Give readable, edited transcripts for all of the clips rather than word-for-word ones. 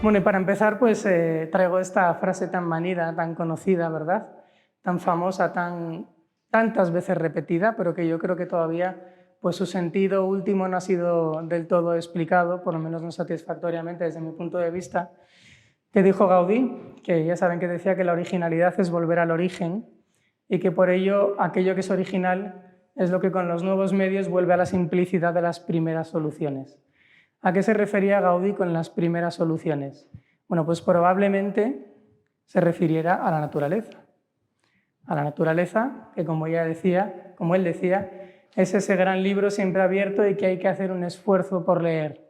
Bueno, y para empezar, pues traigo esta frase tan manida, tan conocida, ¿verdad? Tan famosa, tantas veces repetida, pero que yo creo que todavía pues, su sentido último no ha sido del todo explicado, por lo menos no satisfactoriamente desde mi punto de vista, que dijo Gaudí, que ya saben que decía que la originalidad es volver al origen y que por ello aquello que es original es lo que con los nuevos medios vuelve a la simplicidad de las primeras soluciones. ¿A qué se refería Gaudí con las primeras soluciones? Bueno, pues probablemente se refiriera a la naturaleza. A la naturaleza, que como él decía, es ese gran libro siempre abierto y que hay que hacer un esfuerzo por leer.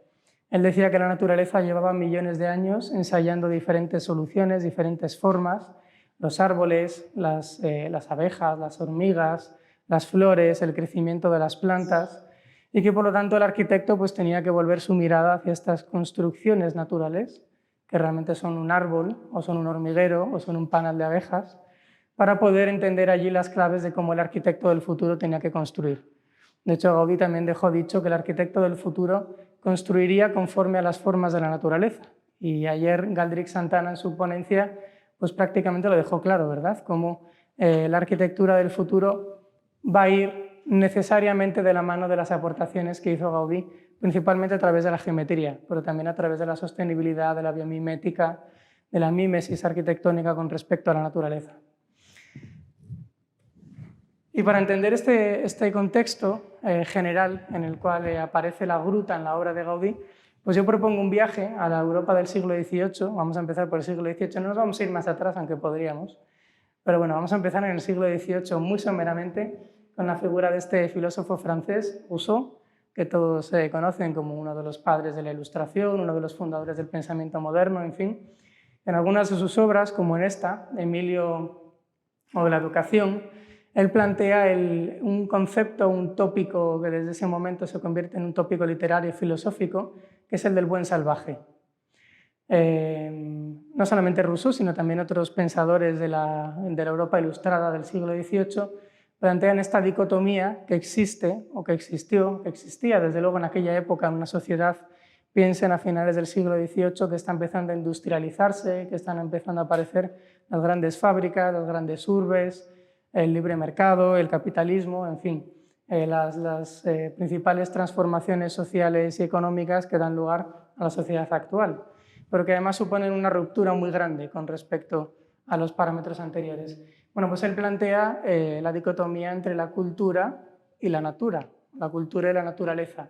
Él decía que la naturaleza llevaba millones de años ensayando diferentes soluciones, diferentes formas, los árboles, las abejas, las hormigas, las flores, el crecimiento de las plantas, y que por lo tanto el arquitecto pues, tenía que volver su mirada hacia estas construcciones naturales, que realmente son un árbol, o son un hormiguero, o son un panal de abejas, para poder entender allí las claves de cómo el arquitecto del futuro tenía que construir. De hecho, Gaudí también dejó dicho que el arquitecto del futuro construiría conforme a las formas de la naturaleza. Y ayer Galdric Santana en su ponencia pues prácticamente lo dejó claro, ¿verdad? Cómo la arquitectura del futuro va a ir necesariamente de la mano de las aportaciones que hizo Gaudí, principalmente a través de la geometría, pero también a través de la sostenibilidad, de la biomimética, de la mímesis arquitectónica con respecto a la naturaleza. Y para entender este contexto general en el cual aparece la gruta en la obra de Gaudí, pues yo propongo un viaje a la Europa del siglo XVIII. Vamos a empezar por el siglo XVIII, no nos vamos a ir más atrás, aunque podríamos, pero bueno, vamos a empezar en el siglo XVIII muy someramente con la figura de este filósofo francés, Rousseau, que todos conocen como uno de los padres de la Ilustración, uno de los fundadores del pensamiento moderno, en fin. En algunas de sus obras, como en esta, Emilio o de la Educación, él plantea un concepto, un tópico que desde ese momento se convierte en un tópico literario y filosófico, que es el del buen salvaje. No solamente Rousseau, sino también otros pensadores de la Europa ilustrada del siglo XVIII plantean esta dicotomía que existe, o que existía desde luego en aquella época en una sociedad, piensen a finales del siglo XVIII, que está empezando a industrializarse, que están empezando a aparecer las grandes fábricas, las grandes urbes, el libre mercado, el capitalismo, en fin, las principales transformaciones sociales y económicas que dan lugar a la sociedad actual, pero que además suponen una ruptura muy grande con respecto a los parámetros anteriores. Bueno, pues él plantea la dicotomía entre la cultura y la natura, la cultura y la naturaleza.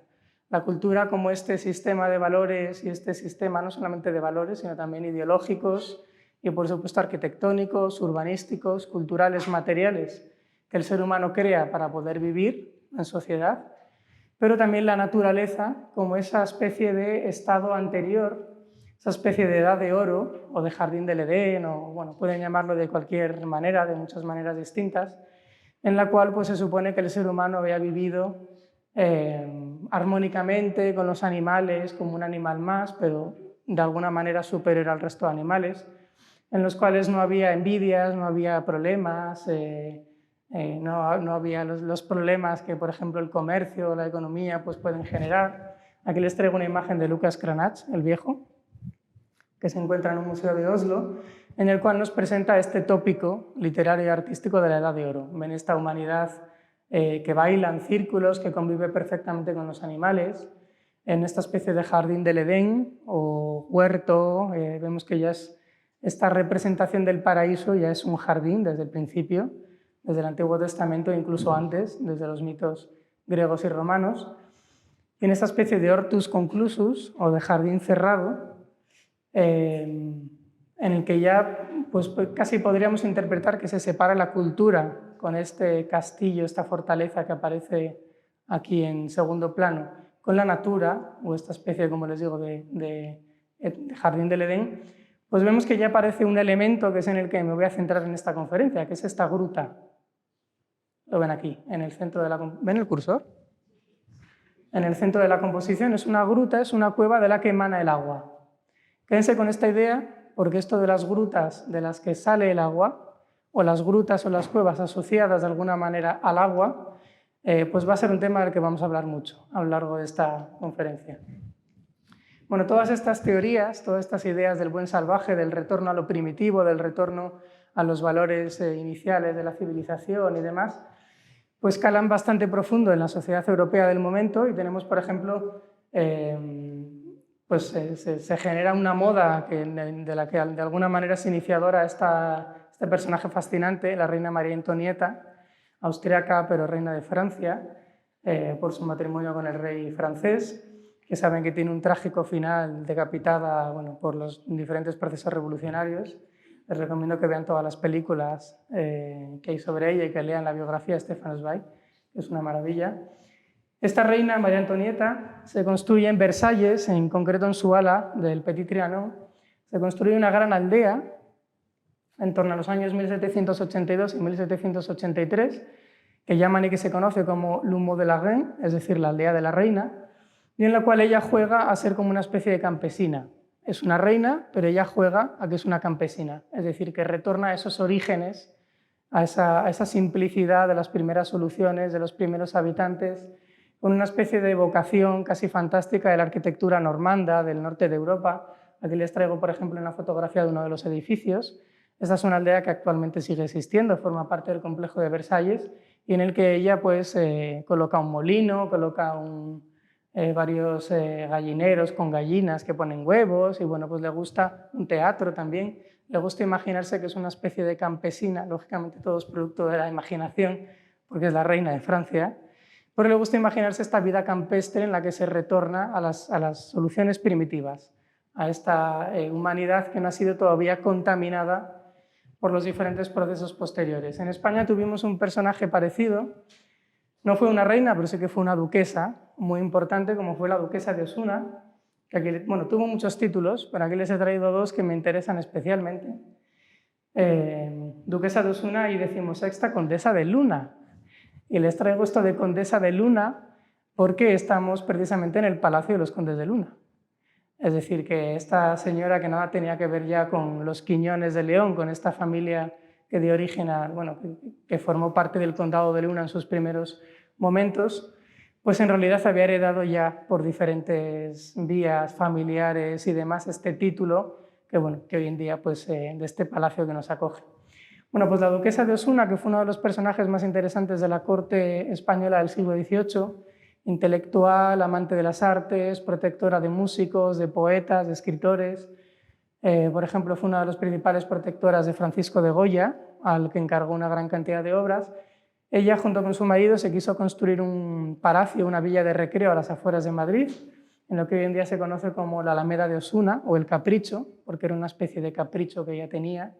La cultura como este sistema de valores y este sistema no solamente de valores, sino también ideológicos y por supuesto arquitectónicos, urbanísticos, culturales, materiales, que el ser humano crea para poder vivir en sociedad, pero también la naturaleza como esa especie de estado anterior, esa especie de edad de oro o de jardín del Edén, o bueno, pueden llamarlo de cualquier manera, de muchas maneras distintas, en la cual pues, se supone que el ser humano había vivido armónicamente con los animales, como un animal más, pero de alguna manera superior al resto de animales, en los cuales no había envidias, no había problemas, no había los problemas que, por ejemplo, el comercio o la economía pues, pueden generar. Aquí les traigo una imagen de Lucas Cranach, el viejo, que se encuentra en un museo de Oslo, en el cual nos presenta este tópico literario y artístico de la Edad de Oro. Ven esta humanidad que baila en círculos, que convive perfectamente con los animales, en esta especie de jardín del Edén o huerto. Vemos que ya es esta representación del paraíso, ya es un jardín desde el principio, desde el Antiguo Testamento, incluso antes, desde los mitos griegos y romanos. Y en esta especie de hortus conclusus o de jardín cerrado, en el que ya pues, casi podríamos interpretar que se separa la cultura con este castillo, esta fortaleza que aparece aquí en segundo plano, con la natura, o esta especie, como les digo, de jardín del Edén, pues vemos que ya aparece un elemento que es en el que me voy a centrar en esta conferencia, que es esta gruta. Lo ven aquí, en el centro de la... ¿Ven el cursor? En el centro de la composición es una gruta, es una cueva de la que emana el agua. Quédense con esta idea, porque esto de las grutas de las que sale el agua, o las grutas o las cuevas asociadas de alguna manera al agua, pues va a ser un tema del que vamos a hablar mucho a lo largo de esta conferencia. Bueno, todas estas teorías, todas estas ideas del buen salvaje, del retorno a lo primitivo, del retorno a los valores iniciales de la civilización y demás, pues calan bastante profundo en la sociedad europea del momento y tenemos, por ejemplo, pues se genera una moda de la que de alguna manera es iniciadora este personaje fascinante, la reina María Antonieta, austriaca pero reina de Francia, por su matrimonio con el rey francés, que saben que tiene un trágico final, decapitada, bueno, por los diferentes procesos revolucionarios. Les recomiendo que vean todas las películas que hay sobre ella y que lean la biografía de Stefan Zweig, que es una maravilla. Esta reina, María Antonieta, se construye en Versalles, en concreto en su ala del Petit Trianon, se construye una gran aldea en torno a los años 1782 y 1783, que llaman y que se conoce como l'Humeau de la Reine, es decir, la aldea de la reina, y en la cual ella juega a ser como una especie de campesina. Es una reina, pero ella juega a que es una campesina, es decir, que retorna a esos orígenes, a esa simplicidad de las primeras soluciones, de los primeros habitantes, con una especie de evocación casi fantástica de la arquitectura normanda del norte de Europa. Aquí les traigo, por ejemplo, una fotografía de uno de los edificios. Esta es una aldea que actualmente sigue existiendo, forma parte del complejo de Versalles, y en el que ella pues, coloca un molino, coloca varios gallineros con gallinas que ponen huevos, y bueno, pues le gusta un teatro también, le gusta imaginarse que es una especie de campesina, lógicamente todo es producto de la imaginación, porque es la reina de Francia, pero le gusta imaginarse esta vida campestre en la que se retorna a las soluciones primitivas, a esta humanidad que no ha sido todavía contaminada por los diferentes procesos posteriores. En España tuvimos un personaje parecido, no fue una reina, pero sí que fue una duquesa muy importante, como fue la duquesa de Osuna, que aquí, bueno, tuvo muchos títulos, pero aquí les he traído dos que me interesan especialmente. Duquesa de Osuna y decimosexta condesa de Luna. Y les traigo esto de condesa de Luna porque estamos precisamente en el Palacio de los Condes de Luna. Es decir, que esta señora que nada tenía que ver ya con los Quiñones de León, con esta familia que dio origen a, bueno, que formó parte del condado de Luna en sus primeros momentos, pues en realidad había heredado ya por diferentes vías familiares y demás este título que, bueno, que hoy en día pues, de este palacio que nos acoge. Bueno, pues la duquesa de Osuna, que fue uno de los personajes más interesantes de la corte española del siglo XVIII, intelectual, amante de las artes, protectora de músicos, de poetas, de escritores. Por ejemplo, fue una de las principales protectoras de Francisco de Goya, al que encargó una gran cantidad de obras. Ella, junto con su marido, se quiso construir un palacio, una villa de recreo a las afueras de Madrid, en lo que hoy en día se conoce como la Alameda de Osuna, o el Capricho, porque era una especie de capricho que ella tenía,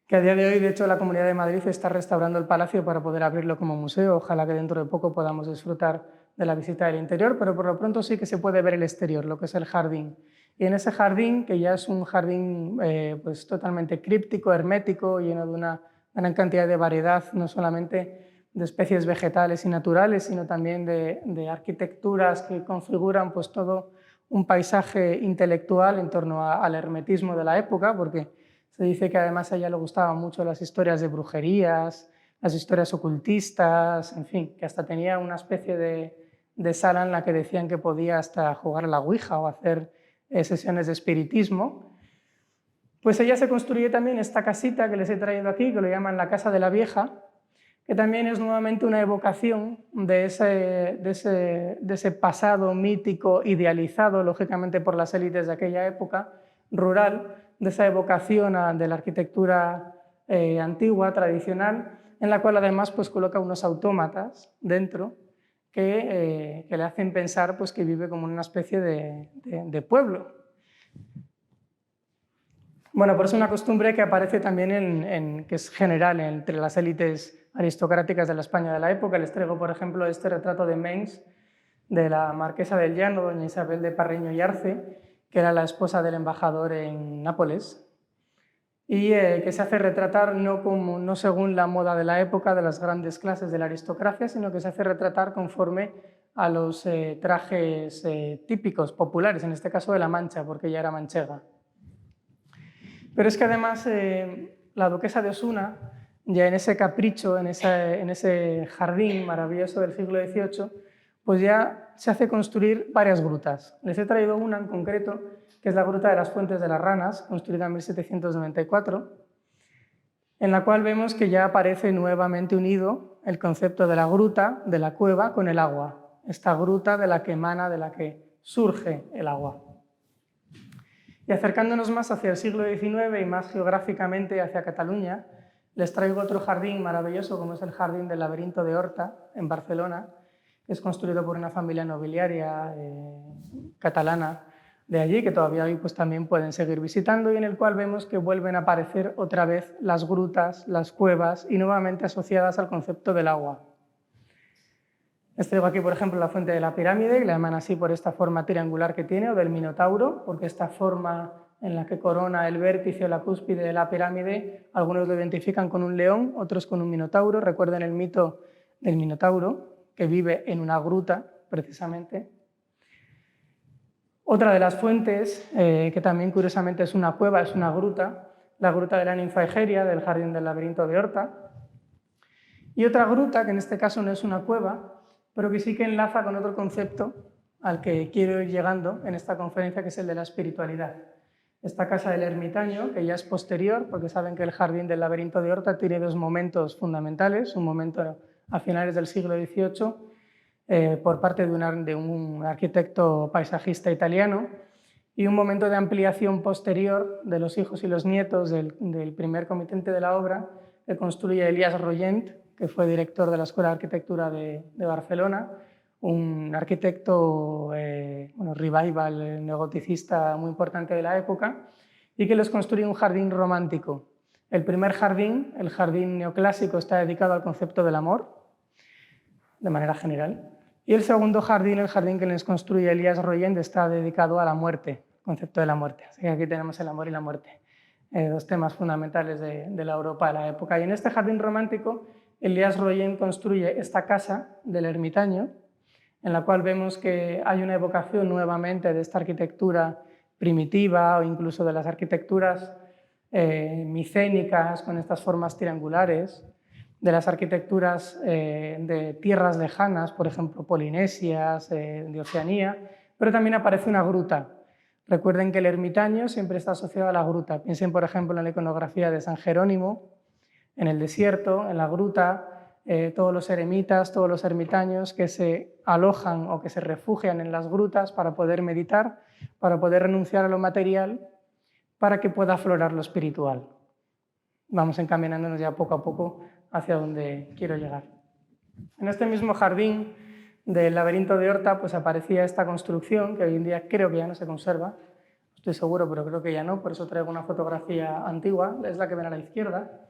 que a día de hoy, de hecho, la Comunidad de Madrid está restaurando el palacio para poder abrirlo como museo. Ojalá que dentro de poco podamos disfrutar de la visita del interior, pero por lo pronto sí que se puede ver el exterior, lo que es el jardín. Y en ese jardín, que ya es un jardín pues, totalmente críptico, hermético, lleno de una gran cantidad de variedad, no solamente de especies vegetales y naturales, sino también de arquitecturas que configuran pues, todo un paisaje intelectual en torno al hermetismo de la época, porque se dice que además a ella le gustaban mucho las historias de brujerías, las historias ocultistas, en fin, que hasta tenía una especie de sala en la que decían que podía hasta jugar a la ouija o hacer sesiones de espiritismo. Pues ella se construye también esta casita que les he traído aquí, que lo llaman la Casa de la Vieja, que también es nuevamente una evocación de ese pasado mítico idealizado, lógicamente por las élites de aquella época, rural, de esa evocación de la arquitectura antigua, tradicional, en la cual además pues, coloca unos autómatas dentro que le hacen pensar pues, que vive como una especie de pueblo. Bueno, pues es una costumbre que aparece también, que es general entre las élites aristocráticas de la España de la época. Les traigo, por ejemplo, este retrato de Mengs, de la marquesa del Llano, doña Isabel de Parreño y Arce, que era la esposa del embajador en Nápoles, y que se hace retratar no según la moda de la época de las grandes clases de la aristocracia, sino que se hace retratar conforme a los trajes típicos, populares, en este caso de la Mancha, porque ella era manchega. Pero es que además la duquesa de Osuna, ya en ese capricho, en ese jardín maravilloso del siglo XVIII, pues ya se hace construir varias grutas. Les he traído una en concreto, que es la Gruta de las Fuentes de las Ranas, construida en 1794, en la cual vemos que ya aparece nuevamente unido el concepto de la gruta, de la cueva, con el agua. Esta gruta de la que emana, de la que surge el agua. Y acercándonos más hacia el siglo XIX y más geográficamente hacia Cataluña, les traigo otro jardín maravilloso, como es el Jardín del Laberinto de Horta, en Barcelona, que es construido por una familia nobiliaria catalana de allí, que todavía hoy pues, también pueden seguir visitando, y en el cual vemos que vuelven a aparecer otra vez las grutas, las cuevas, y nuevamente asociadas al concepto del agua. Les traigo aquí, por ejemplo, la fuente de la pirámide, que la llaman así por esta forma triangular que tiene, o del Minotauro, porque esta forma en la que corona el vértice o la cúspide de la pirámide, algunos lo identifican con un león, otros con un minotauro. Recuerden el mito del Minotauro, que vive en una gruta, precisamente. Otra de las fuentes, que también curiosamente es una cueva, es una gruta, la gruta de la ninfa Egeria, del Jardín del Laberinto de Horta. Y otra gruta, que en este caso no es una cueva, pero que sí que enlaza con otro concepto al que quiero ir llegando en esta conferencia, que es el de la espiritualidad. Esta casa del ermitaño, que ya es posterior, porque saben que el Jardín del Laberinto de Horta tiene dos momentos fundamentales, un momento a finales del siglo XVIII, por parte de un arquitecto paisajista italiano, y un momento de ampliación posterior de los hijos y los nietos del primer comitente de la obra, que construye Elias Rollent, que fue director de la Escuela de Arquitectura de Barcelona, un arquitecto revival, neogoticista muy importante de la época, y que les construye un jardín romántico. El primer jardín, el jardín neoclásico, está dedicado al concepto del amor, de manera general, y el segundo jardín, el jardín que les construye Elias Rollent, está dedicado a la muerte, el concepto de la muerte. Así que aquí tenemos el amor y la muerte, dos temas fundamentales de la Europa de la época. Y en este jardín romántico, Elias Rollent construye esta casa del ermitaño, en la cual vemos que hay una evocación nuevamente de esta arquitectura primitiva o incluso de las arquitecturas micénicas con estas formas triangulares, de las arquitecturas de tierras lejanas, por ejemplo, polinesias, de Oceanía, pero también aparece una gruta. Recuerden que el ermitaño siempre está asociado a la gruta. Piensen, por ejemplo, en la iconografía de San Jerónimo, en el desierto, en la gruta, todos los eremitas, todos los ermitaños que se alojan o que se refugian en las grutas para poder meditar, para poder renunciar a lo material, para que pueda aflorar lo espiritual. Vamos encaminándonos ya poco a poco hacia donde quiero llegar. En este mismo jardín del Laberinto de Horta pues aparecía esta construcción que hoy en día creo que ya no se conserva, estoy seguro, pero creo que ya no, por eso traigo una fotografía antigua, es la que ven a la izquierda,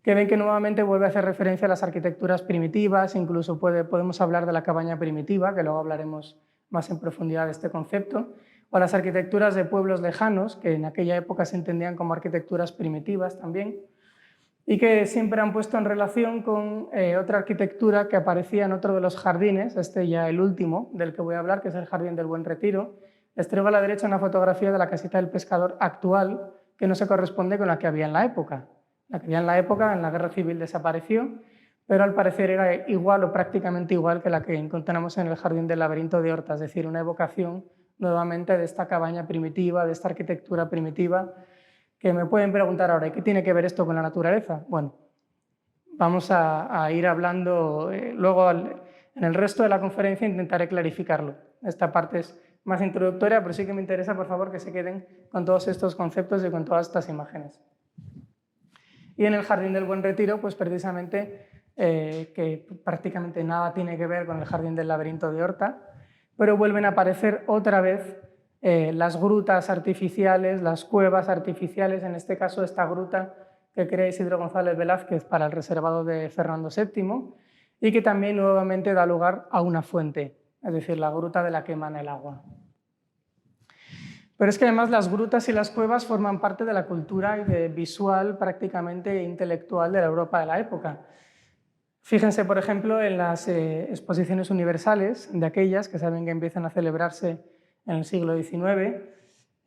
que ven que nuevamente vuelve a hacer referencia a las arquitecturas primitivas, incluso podemos hablar de la cabaña primitiva, que luego hablaremos más en profundidad de este concepto, o las arquitecturas de pueblos lejanos, que en aquella época se entendían como arquitecturas primitivas también, y que siempre han puesto en relación con otra arquitectura que aparecía en otro de los jardines, este ya el último del que voy a hablar, que es el Jardín del Buen Retiro. Les traigo a la derecha una fotografía de la casita del pescador actual, que no se corresponde con la que había en la época. La que había en la época, en la Guerra Civil, desapareció, pero al parecer era igual o prácticamente igual que la que encontramos en el Jardín del Laberinto de Horta, es decir, una evocación nuevamente de esta cabaña primitiva, de esta arquitectura primitiva, que me pueden preguntar ahora, ¿y qué tiene que ver esto con la naturaleza? Bueno, vamos a ir hablando luego en el resto de la conferencia intentaré clarificarlo. Esta parte es más introductoria, pero sí que me interesa, por favor, que se queden con todos estos conceptos y con todas estas imágenes. Y en el Jardín del Buen Retiro, pues precisamente que prácticamente nada tiene que ver con el Jardín del Laberinto de Horta, pero vuelven a aparecer otra vez las grutas artificiales, las cuevas artificiales, en este caso esta gruta que crea Isidro González Velázquez para el reservado de Fernando VII y que también nuevamente da lugar a una fuente, es decir, la gruta de la que emana el agua. Pero es que además las grutas y las cuevas forman parte de la cultura visual prácticamente intelectual de la Europa de la época. Fíjense, por ejemplo, en las exposiciones universales, de aquellas que saben que empiezan a celebrarse en el siglo XIX,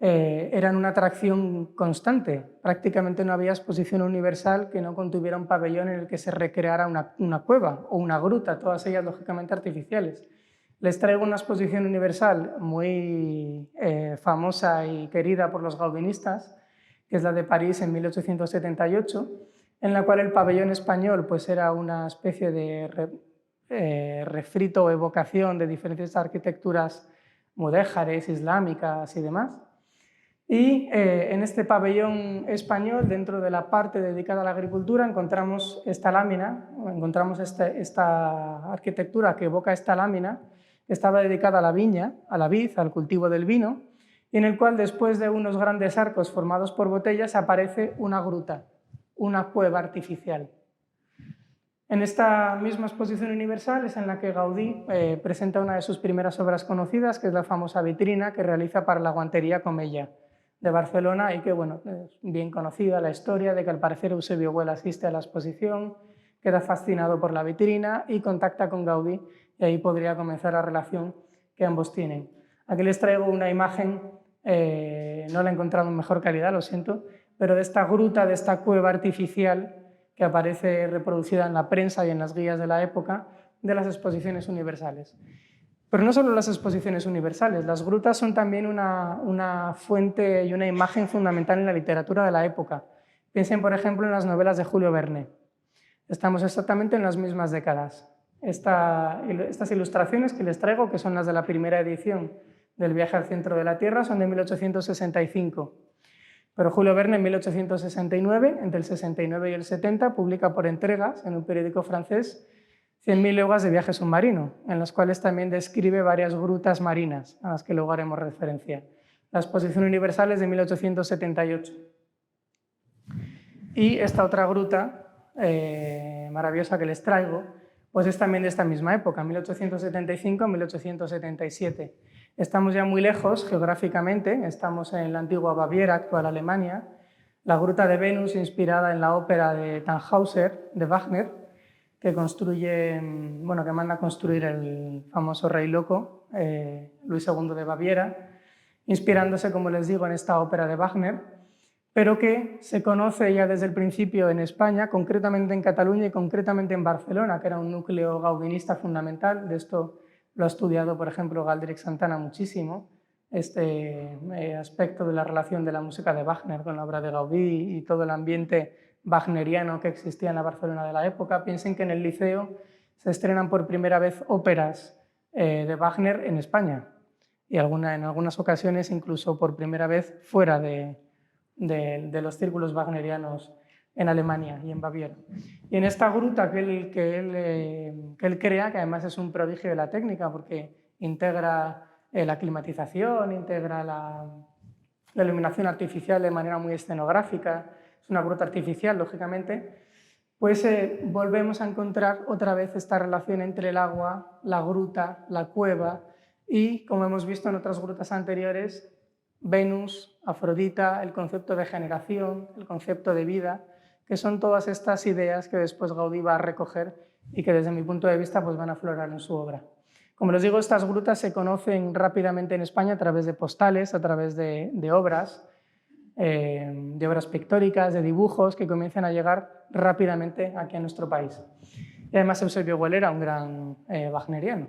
eran una atracción constante. Prácticamente no había exposición universal que no contuviera un pabellón en el que se recreara una cueva o una gruta, todas ellas lógicamente artificiales. Les traigo una exposición universal muy famosa y querida por los gaudinistas, que es la de París en 1878, en la cual el pabellón español pues, era una especie de refrito o evocación de diferentes arquitecturas mudéjares, islámicas y demás. Y en este pabellón español, dentro de la parte dedicada a la agricultura, encontramos esta lámina, encontramos esta arquitectura que evoca esta lámina, que estaba dedicada a la viña, a la vid, al cultivo del vino, y en el cual, después de unos grandes arcos formados por botellas, aparece una gruta, una cueva artificial. En esta misma exposición universal es en la que Gaudí presenta una de sus primeras obras conocidas, que es la famosa vitrina que realiza para la guantería Comella de Barcelona, y que bueno, es bien conocida la historia de que al parecer Eusebio Güell asiste a la exposición, queda fascinado por la vitrina y contacta con Gaudí, y ahí podría comenzar la relación que ambos tienen. Aquí les traigo una imagen, no la he encontrado en mejor calidad, lo siento, pero de esta gruta, de esta cueva artificial que aparece reproducida en la prensa y en las guías de la época de las exposiciones universales. Pero no solo las exposiciones universales, las grutas son también una fuente y una imagen fundamental en la literatura de la época. Piensen, por ejemplo, en las novelas de Julio Verne. Estamos exactamente en las mismas décadas. Estas ilustraciones que les traigo, que son las de la primera edición del Viaje al centro de la Tierra, son de 1865. Pero Julio Verne, en 1869, entre el 69 y el 70, publica por entregas en un periódico francés 100.000 leguas de viaje submarino, en las cuales también describe varias grutas marinas, a las que luego haremos referencia. La exposición universal es de 1878. Y esta otra gruta maravillosa que les traigo, pues es también de esta misma época, 1875-1877. Estamos ya muy lejos geográficamente, estamos en la antigua Baviera, actual Alemania. La Gruta de Venus, inspirada en la ópera de Tannhäuser, de Wagner, que manda a construir el famoso Rey Loco, Luis II de Baviera, inspirándose, como les digo, en esta ópera de Wagner, pero que se conoce ya desde el principio en España, concretamente en Cataluña y concretamente en Barcelona, que era un núcleo gaudinista fundamental. De esto lo ha estudiado, por ejemplo, Galdric Santana muchísimo, este aspecto de la relación de la música de Wagner con la obra de Gaudí y todo el ambiente wagneriano que existía en la Barcelona de la época. Piensen que en el Liceo se estrenan por primera vez óperas de Wagner en España y en algunas ocasiones incluso por primera vez fuera de los círculos wagnerianos en Alemania y en Baviera. Y en esta gruta que él crea, que además es un prodigio de la técnica porque integra la climatización, integra la iluminación artificial de manera muy escenográfica, es una gruta artificial, lógicamente, pues volvemos a encontrar otra vez esta relación entre el agua, la gruta, la cueva y, como hemos visto en otras grutas anteriores, Venus, Afrodita, el concepto de generación, el concepto de vida, que son todas estas ideas que después Gaudí va a recoger y que desde mi punto de vista pues van a aflorar en su obra. Como les digo, estas grutas se conocen rápidamente en España a través de postales, a través de obras pictóricas, de dibujos que comienzan a llegar rápidamente aquí a nuestro país. Y además Eusebio Güell era un gran wagneriano.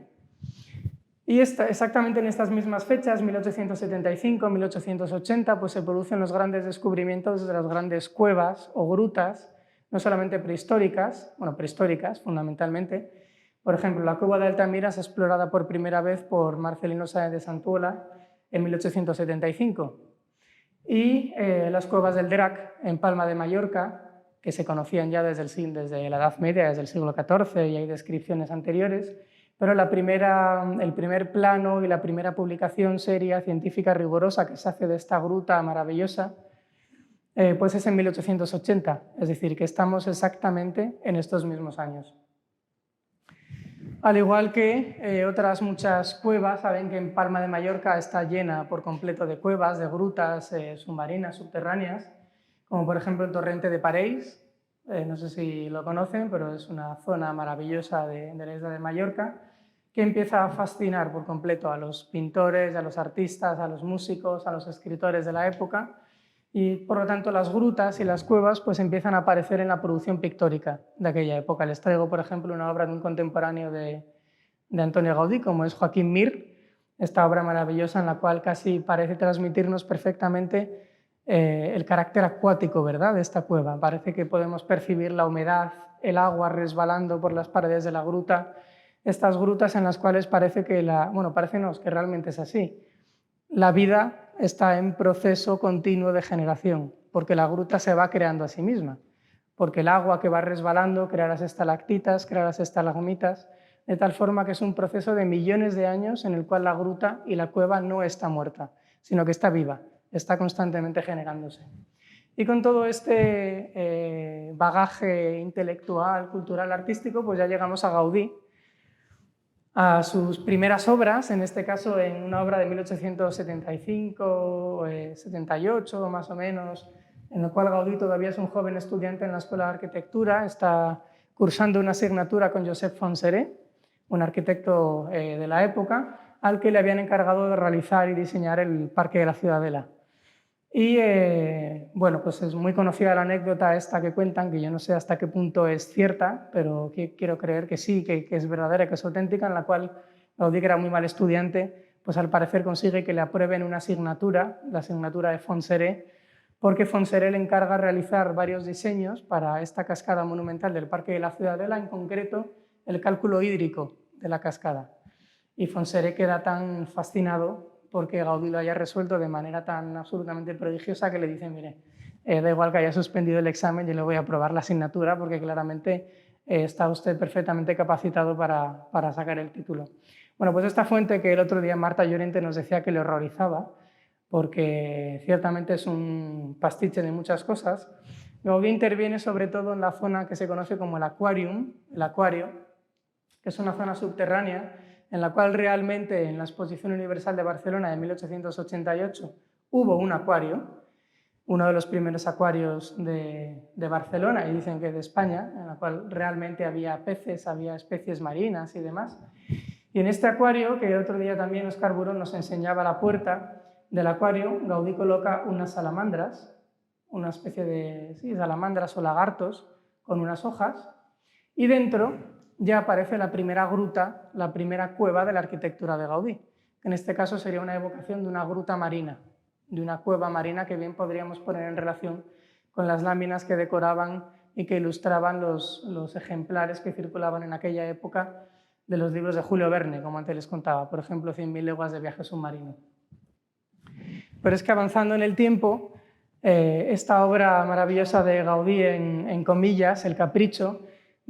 Y exactamente en estas mismas fechas, 1875, 1880, pues se producen los grandes descubrimientos de las grandes cuevas o grutas, no solamente prehistóricas, bueno, prehistóricas fundamentalmente. Por ejemplo, la cueva de Altamira es explorada por primera vez por Marcelino Sáenz de Santuola en 1875. Y las cuevas del Drac, en Palma de Mallorca, que se conocían ya desde la Edad Media, desde el siglo XIV, y hay descripciones anteriores, pero el primer plano y la primera publicación seria, científica, rigurosa que se hace de esta gruta maravillosa, pues es en 1880, es decir, que estamos exactamente en estos mismos años. Al igual que otras muchas cuevas, saben que en Palma de Mallorca está llena por completo de cuevas, de grutas submarinas, subterráneas, como por ejemplo el Torrente de Pareis, no sé si lo conocen, pero es una zona maravillosa de la isla de Mallorca, que empieza a fascinar por completo a los pintores, a los artistas, a los músicos, a los escritores de la época, y por lo tanto las grutas y las cuevas pues empiezan a aparecer en la producción pictórica de aquella época. Les traigo, por ejemplo, una obra de un contemporáneo de de Antonio Gaudí, como es Joaquín Mir, esta obra maravillosa en la cual casi parece transmitirnos perfectamente el carácter acuático, ¿verdad?, de esta cueva. Parece que podemos percibir la humedad, el agua resbalando por las paredes de la gruta, estas grutas en las cuales parece que que realmente es así. La vida está en proceso continuo de generación, porque la gruta se va creando a sí misma, porque el agua que va resbalando crea las estalactitas, crea las estalagmitas, de tal forma que es un proceso de millones de años en el cual la gruta y la cueva no está muerta, sino que está viva, está constantemente generándose. Y con todo este bagaje intelectual, cultural, artístico, pues ya llegamos a Gaudí, a sus primeras obras, en este caso en una obra de 1875, 78 más o menos, en la cual Gaudí todavía es un joven estudiante en la Escuela de Arquitectura, está cursando una asignatura con Josep Fontserè, un arquitecto de la época, al que le habían encargado de realizar y diseñar el Parque de la Ciudadela. Y bueno, pues es muy conocida la anécdota esta que cuentan, que yo no sé hasta qué punto es cierta, pero quiero creer que sí, que es verdadera, que es auténtica, en la cual Gaudí, que era muy mal estudiante, pues al parecer consigue que le aprueben una asignatura, la asignatura de Fontserè, porque Fontserè le encarga realizar varios diseños para esta cascada monumental del Parque de la Ciudadela, en concreto el cálculo hídrico de la cascada. Y Fontserè queda tan fascinado porque Gaudí lo haya resuelto de manera tan absolutamente prodigiosa que le dice, mire, da igual que haya suspendido el examen, yo le voy a aprobar la asignatura porque claramente está usted perfectamente capacitado para sacar el título. Bueno, pues esta fuente que el otro día Marta Llorente nos decía que le horrorizaba, porque ciertamente es un pastiche de muchas cosas, Gaudí interviene sobre todo en la zona que se conoce como el aquarium, el acuario, que es una zona subterránea en la cual realmente en la Exposición Universal de Barcelona de 1888 hubo un acuario, uno de los primeros acuarios de Barcelona y dicen que de España, en la cual realmente había peces, había especies marinas y demás. Y en este acuario, que el otro día también Óscar Burón nos enseñaba la puerta del acuario, Gaudí coloca unas salamandras, una especie de salamandras o lagartos con unas hojas, y dentro ya aparece la primera gruta, la primera cueva de la arquitectura de Gaudí, que en este caso sería una evocación de una gruta marina, de una cueva marina que bien podríamos poner en relación con las láminas que decoraban y que ilustraban los ejemplares que circulaban en aquella época de los libros de Julio Verne, como antes les contaba, por ejemplo, 100.000 leguas de viaje submarino. Pero es que avanzando en el tiempo, esta obra maravillosa de Gaudí, en comillas, El Capricho,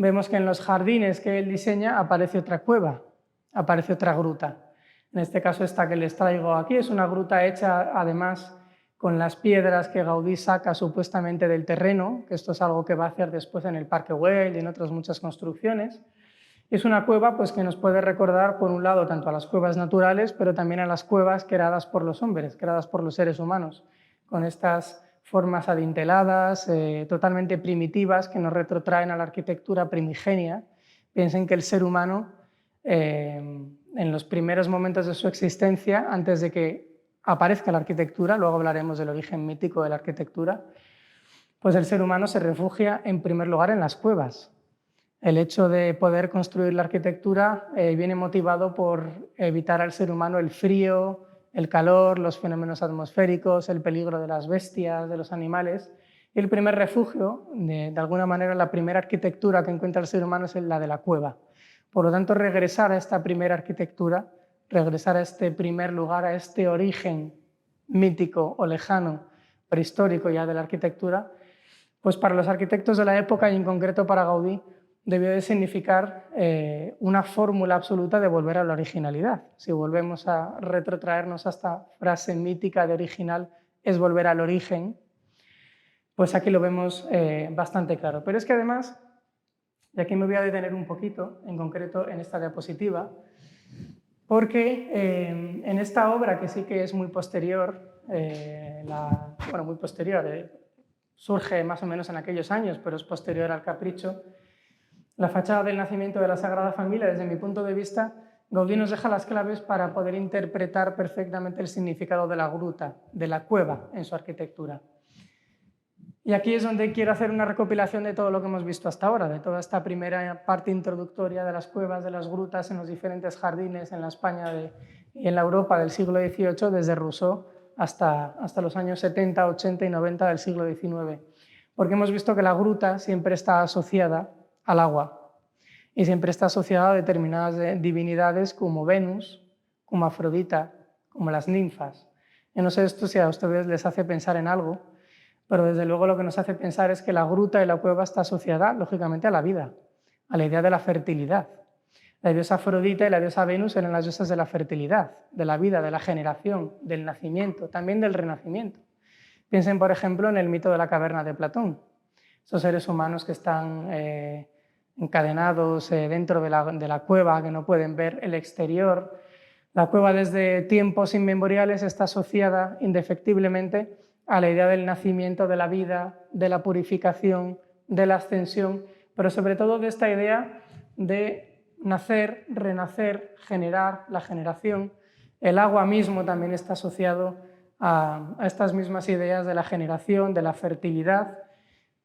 vemos que en los jardines que él diseña aparece otra cueva, aparece otra gruta. En este caso esta que les traigo aquí es una gruta hecha además con las piedras que Gaudí saca supuestamente del terreno, que esto es algo que va a hacer después en el Parque Güell y en otras muchas construcciones. Es una cueva pues, que nos puede recordar, por un lado, tanto a las cuevas naturales, pero también a las cuevas creadas por los hombres, creadas por los seres humanos, con estas formas adinteladas, totalmente primitivas, que nos retrotraen a la arquitectura primigenia. Piensen que el ser humano, en los primeros momentos de su existencia, antes de que aparezca la arquitectura, luego hablaremos del origen mítico de la arquitectura, pues el ser humano se refugia en primer lugar en las cuevas. El hecho de poder construir la arquitectura viene motivado por evitar al ser humano el frío, el calor, los fenómenos atmosféricos, el peligro de las bestias, de los animales. Y el primer refugio, de alguna manera la primera arquitectura que encuentra el ser humano es la de la cueva. Por lo tanto, regresar a esta primera arquitectura, regresar a este primer lugar, a este origen mítico o lejano, prehistórico ya de la arquitectura, pues para los arquitectos de la época y en concreto para Gaudí, debió de significar una fórmula absoluta de volver a la originalidad. Si volvemos a retrotraernos a esta frase mítica de original, es volver al origen, pues aquí lo vemos bastante claro. Pero es que además, y aquí me voy a detener un poquito, en concreto en esta diapositiva, porque en esta obra, que sí que es muy posterior, surge más o menos en aquellos años, pero es posterior al Capricho, la fachada del nacimiento de la Sagrada Familia, desde mi punto de vista, Gaudí nos deja las claves para poder interpretar perfectamente el significado de la gruta, de la cueva en su arquitectura. Y aquí es donde quiero hacer una recopilación de todo lo que hemos visto hasta ahora, de toda esta primera parte introductoria de las cuevas, de las grutas en los diferentes jardines en la España y en la Europa del siglo XVIII, desde Rousseau hasta los años 70, 80 y 90 del siglo XIX. Porque hemos visto que la gruta siempre está asociada al agua y siempre está asociada a determinadas divinidades como Venus, como Afrodita, como las ninfas. Yo no sé esto si a ustedes les hace pensar en algo, pero desde luego lo que nos hace pensar es que la gruta y la cueva está asociada, lógicamente, a la vida, a la idea de la fertilidad. La diosa Afrodita y la diosa Venus eran las diosas de la fertilidad, de la vida, de la generación, del nacimiento, también del renacimiento. Piensen, por ejemplo, en el mito de la caverna de Platón. Esos seres humanos que están encadenados dentro de la cueva, que no pueden ver el exterior. La cueva desde tiempos inmemoriales está asociada indefectiblemente a la idea del nacimiento de la vida, de la purificación, de la ascensión, pero sobre todo de esta idea de nacer, renacer, generar, la generación. El agua mismo también está asociado a estas mismas ideas de la generación, de la fertilidad.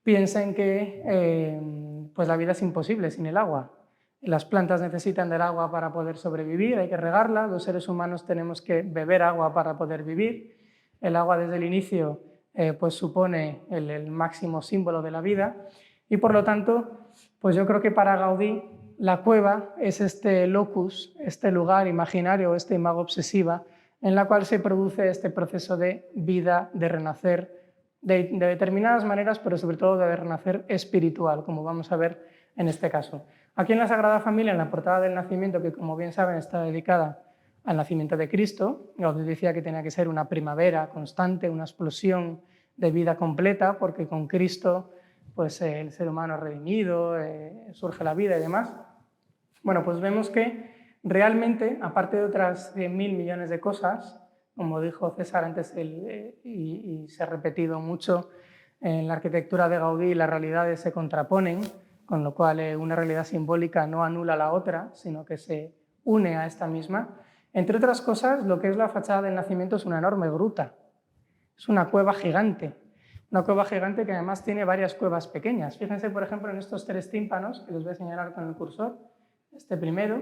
Piensen que pues la vida es imposible sin el agua. Las plantas necesitan del agua para poder sobrevivir, hay que regarla, los seres humanos tenemos que beber agua para poder vivir. El agua desde el inicio pues supone el máximo símbolo de la vida y por lo tanto pues yo creo que para Gaudí la cueva es este locus, este lugar imaginario, esta imago obsesiva en la cual se produce este proceso de vida, de renacer de determinadas maneras, pero sobre todo de renacer espiritual, como vamos a ver en este caso. Aquí en la Sagrada Familia, en la portada del nacimiento, que como bien saben está dedicada al nacimiento de Cristo, os decía que tenía que ser una primavera constante, una explosión de vida completa, porque con Cristo pues, el ser humano es redimido, surge la vida y demás. Bueno, pues vemos que realmente, aparte de otras 100.000 millones de cosas, como dijo César antes y se ha repetido mucho, en la arquitectura de Gaudí las realidades se contraponen, con lo cual una realidad simbólica no anula la otra, sino que se une a esta misma. Entre otras cosas, lo que es la fachada del nacimiento es una enorme gruta, es una cueva gigante que además tiene varias cuevas pequeñas. Fíjense, por ejemplo, en estos 3 tímpanos, que les voy a señalar con el cursor, este primero,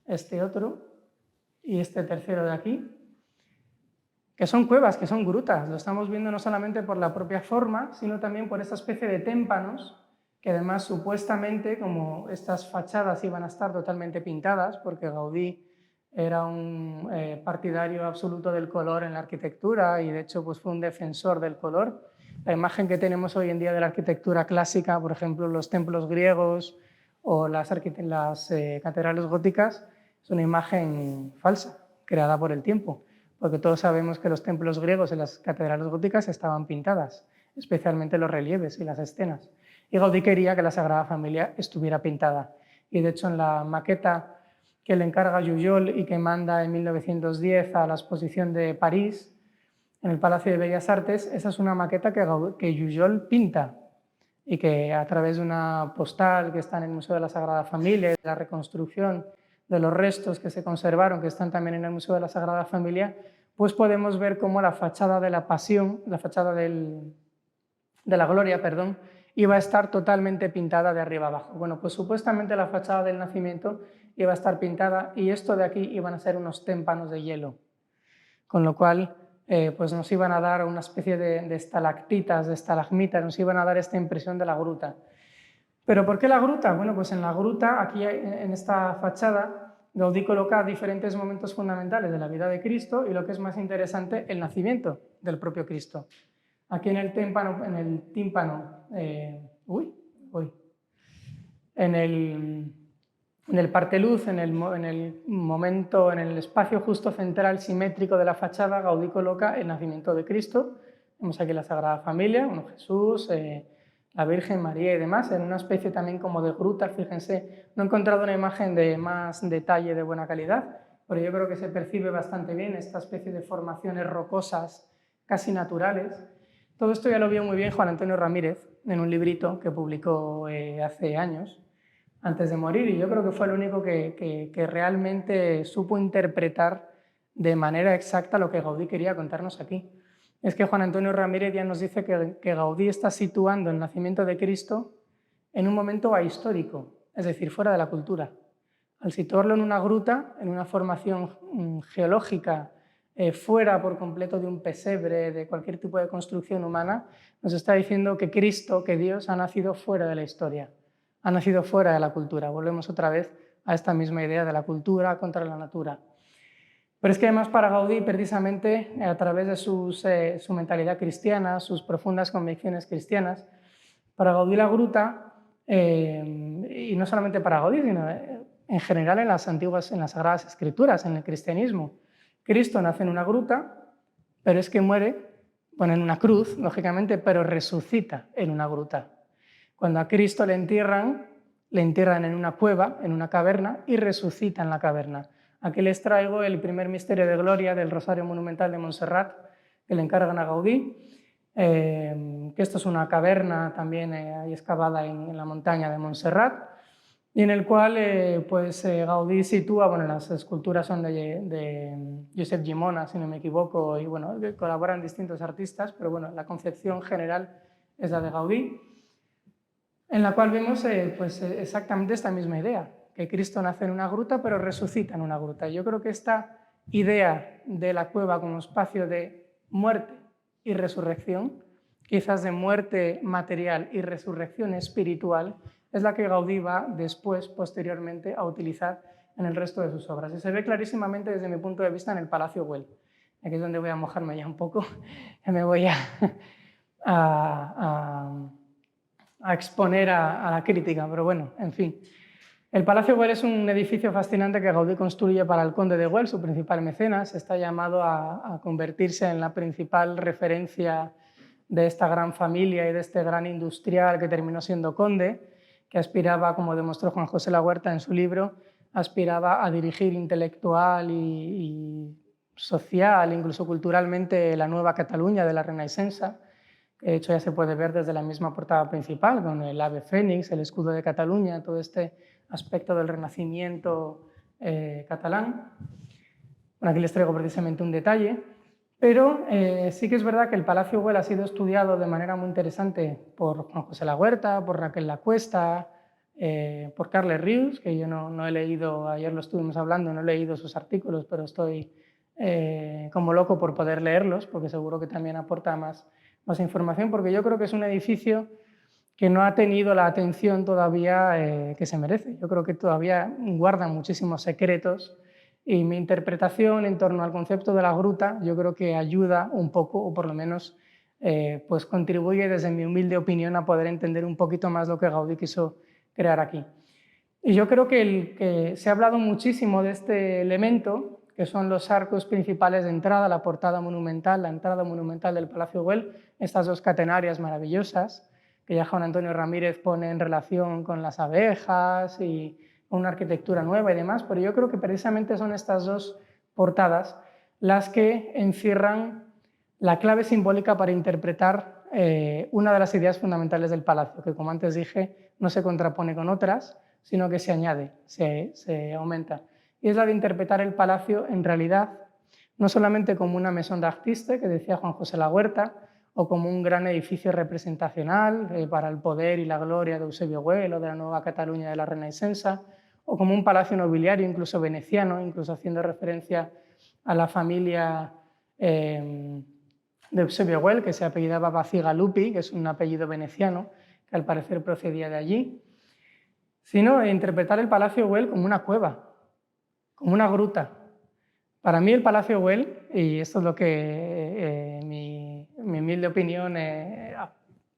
este otro y este tercero de aquí, que son cuevas, que son grutas. Lo estamos viendo no solamente por la propia forma, sino también por esta especie de témpanos, que además supuestamente, como estas fachadas iban a estar totalmente pintadas, porque Gaudí era un partidario absoluto del color en la arquitectura y de hecho pues, fue un defensor del color. La imagen que tenemos hoy en día de la arquitectura clásica, por ejemplo, los templos griegos o las catedrales góticas, es una imagen falsa, creada por el tiempo, porque todos sabemos que los templos griegos y las catedrales góticas estaban pintadas, especialmente los relieves y las escenas. Y Gaudí quería que la Sagrada Familia estuviera pintada. Y de hecho en la maqueta que le encarga Jujol y que manda en 1910 a la exposición de París, en el Palacio de Bellas Artes, esa es una maqueta que Jujol pinta y que a través de una postal que está en el Museo de la Sagrada Familia, de la reconstrucción de los restos que se conservaron, que están también en el Museo de la Sagrada Familia, pues podemos ver cómo la fachada de la Pasión, la fachada de la Gloria, perdón, iba a estar totalmente pintada de arriba abajo. Bueno, pues supuestamente la fachada del Nacimiento iba a estar pintada y esto de aquí iban a ser unos témpanos de hielo, con lo cual pues nos iban a dar una especie de estalactitas, de estalagmitas, nos iban a dar esta impresión de la gruta. ¿Pero por qué la gruta? Bueno, pues en la gruta, aquí en esta fachada, Gaudí coloca diferentes momentos fundamentales de la vida de Cristo y lo que es más interesante, el nacimiento del propio Cristo. Aquí en el tímpano, en el parteluz, en el momento, en el espacio justo central simétrico de la fachada, Gaudí coloca el nacimiento de Cristo. Vemos aquí la Sagrada Familia, Jesús, la Virgen María y demás, en una especie también como de gruta. Fíjense, no he encontrado una imagen de más detalle, de buena calidad, pero yo creo que se percibe bastante bien esta especie de formaciones rocosas casi naturales. Todo esto ya lo vio muy bien Juan Antonio Ramírez en un librito que publicó hace años, antes de morir, y yo creo que fue el único que realmente supo interpretar de manera exacta lo que Gaudí quería contarnos aquí. es que Juan Antonio Ramírez ya nos dice que Gaudí está situando el nacimiento de Cristo en un momento ahistórico, es decir, fuera de la cultura. Al situarlo en una gruta, en una formación geológica, fuera por completo de un pesebre, de cualquier tipo de construcción humana, nos está diciendo que Cristo, que Dios, ha nacido fuera de la historia, ha nacido fuera de la cultura. Volvemos otra vez a esta misma idea de la cultura contra la natura. Pero es que además para Gaudí, precisamente a través de su mentalidad cristiana, sus profundas convicciones cristianas, para Gaudí la gruta, y no solamente para Gaudí, sino en general en las Sagradas Escrituras, en el cristianismo, Cristo nace en una gruta, pero es que muere, bueno, en una cruz, lógicamente, pero resucita en una gruta. Cuando a Cristo le entierran en una cueva, en una caverna, y resucita en la caverna. Aquí les traigo el primer misterio de gloria del Rosario Monumental de Montserrat, que le encargan a Gaudí, que esto es una caverna también ahí excavada en la montaña de Montserrat, y en el cual Gaudí sitúa, bueno, las esculturas son de Josep Llimona, si no me equivoco, y bueno, colaboran distintos artistas, pero bueno, la concepción general es la de Gaudí, en la cual vemos exactamente esta misma idea, que Cristo nace en una gruta, pero resucita en una gruta. Yo creo que esta idea de la cueva como espacio de muerte y resurrección, quizás de muerte material y resurrección espiritual, es la que Gaudí va después, posteriormente, a utilizar en el resto de sus obras. Y se ve clarísimamente desde mi punto de vista en el Palacio Güell. Aquí es donde voy a mojarme ya un poco, me voy a exponer a la crítica, pero bueno, en fin. El Palacio Güell es un edificio fascinante que Gaudí construye para el conde de Güell, su principal mecenas. Está llamado a convertirse en la principal referencia de esta gran familia y de este gran industrial que terminó siendo conde, que aspiraba, como demostró Juan José Lahuerta en su libro, aspiraba a dirigir intelectual y social, incluso culturalmente, la nueva Cataluña de la Renaixença. De hecho, ya se puede ver desde la misma portada principal, con el ave fénix, el escudo de Cataluña, todo este aspecto del renacimiento catalán. Bueno, aquí les traigo precisamente un detalle, pero sí que es verdad que el Palacio Güell ha sido estudiado de manera muy interesante por Juan José Lahuerta, por Raquel Lacuesta, por Carles Rius, que yo no he leído, ayer lo estuvimos hablando, no he leído sus artículos, pero estoy como loco por poder leerlos, porque seguro que también aporta más información, porque yo creo que es un edificio que no ha tenido la atención todavía que se merece. Yo creo que todavía guarda muchísimos secretos y mi interpretación en torno al concepto de la gruta yo creo que ayuda un poco, o por lo menos pues contribuye desde mi humilde opinión a poder entender un poquito más lo que Gaudí quiso crear aquí. Y yo creo que se ha hablado muchísimo de este elemento, que son los arcos principales de entrada, la portada monumental, la entrada monumental del Palacio Güell, estas dos catenarias maravillosas, que ya Juan Antonio Ramírez pone en relación con las abejas y una arquitectura nueva y demás, pero yo creo que precisamente son estas dos portadas las que encierran la clave simbólica para interpretar una de las ideas fundamentales del palacio, que como antes dije, no se contrapone con otras, sino que se añade, se aumenta. Y es la de interpretar el palacio en realidad no solamente como una maison d'artiste, que decía Juan José Lahuerta, o como un gran edificio representacional para el poder y la gloria de Eusebio Güell o de la nueva Cataluña de la Renaixença, o como un palacio nobiliario, incluso veneciano, incluso haciendo referencia a la familia de Eusebio Güell, que se apellidaba Bacigalupi, que es un apellido veneciano, que al parecer procedía de allí, sino interpretar el Palacio Güell como una cueva, como una gruta. Para mí el Palacio Güell, y esto es lo que mi humilde opinión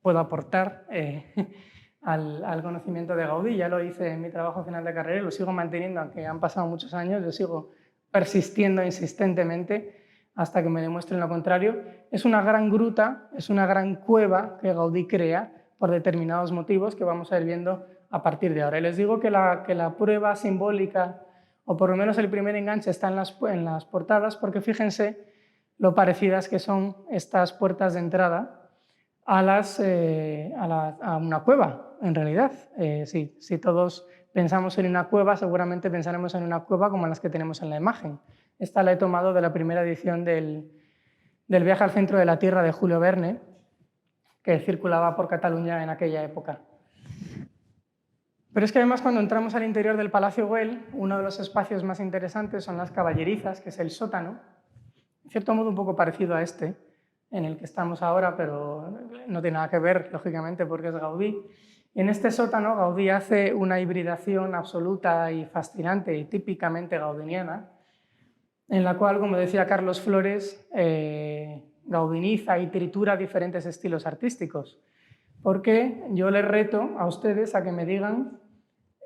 puedo aportar al conocimiento de Gaudí, ya lo hice en mi trabajo final de carrera y lo sigo manteniendo, aunque han pasado muchos años, yo sigo persistiendo insistentemente hasta que me demuestren lo contrario. Es una gran gruta, es una gran cueva que Gaudí crea por determinados motivos que vamos a ir viendo a partir de ahora. Y les digo que la prueba simbólica, o por lo menos el primer enganche, está en las portadas, porque fíjense lo parecidas que son estas puertas de entrada a una cueva, en realidad. Si todos pensamos en una cueva, seguramente pensaremos en una cueva como las que tenemos en la imagen. Esta la he tomado de la primera edición del del viaje al centro de la Tierra de Julio Verne, que circulaba por Cataluña en aquella época. Pero es que además cuando entramos al interior del Palacio Güell, uno de los espacios más interesantes son las caballerizas, que es el sótano, en cierto modo un poco parecido a este, en el que estamos ahora, pero no tiene nada que ver, lógicamente, porque es Gaudí. Y en este sótano Gaudí hace una hibridación absoluta y fascinante y típicamente gaudiniana, en la cual, como decía Carlos Flores, gaudiniza y tritura diferentes estilos artísticos. Porque yo les reto a ustedes a que me digan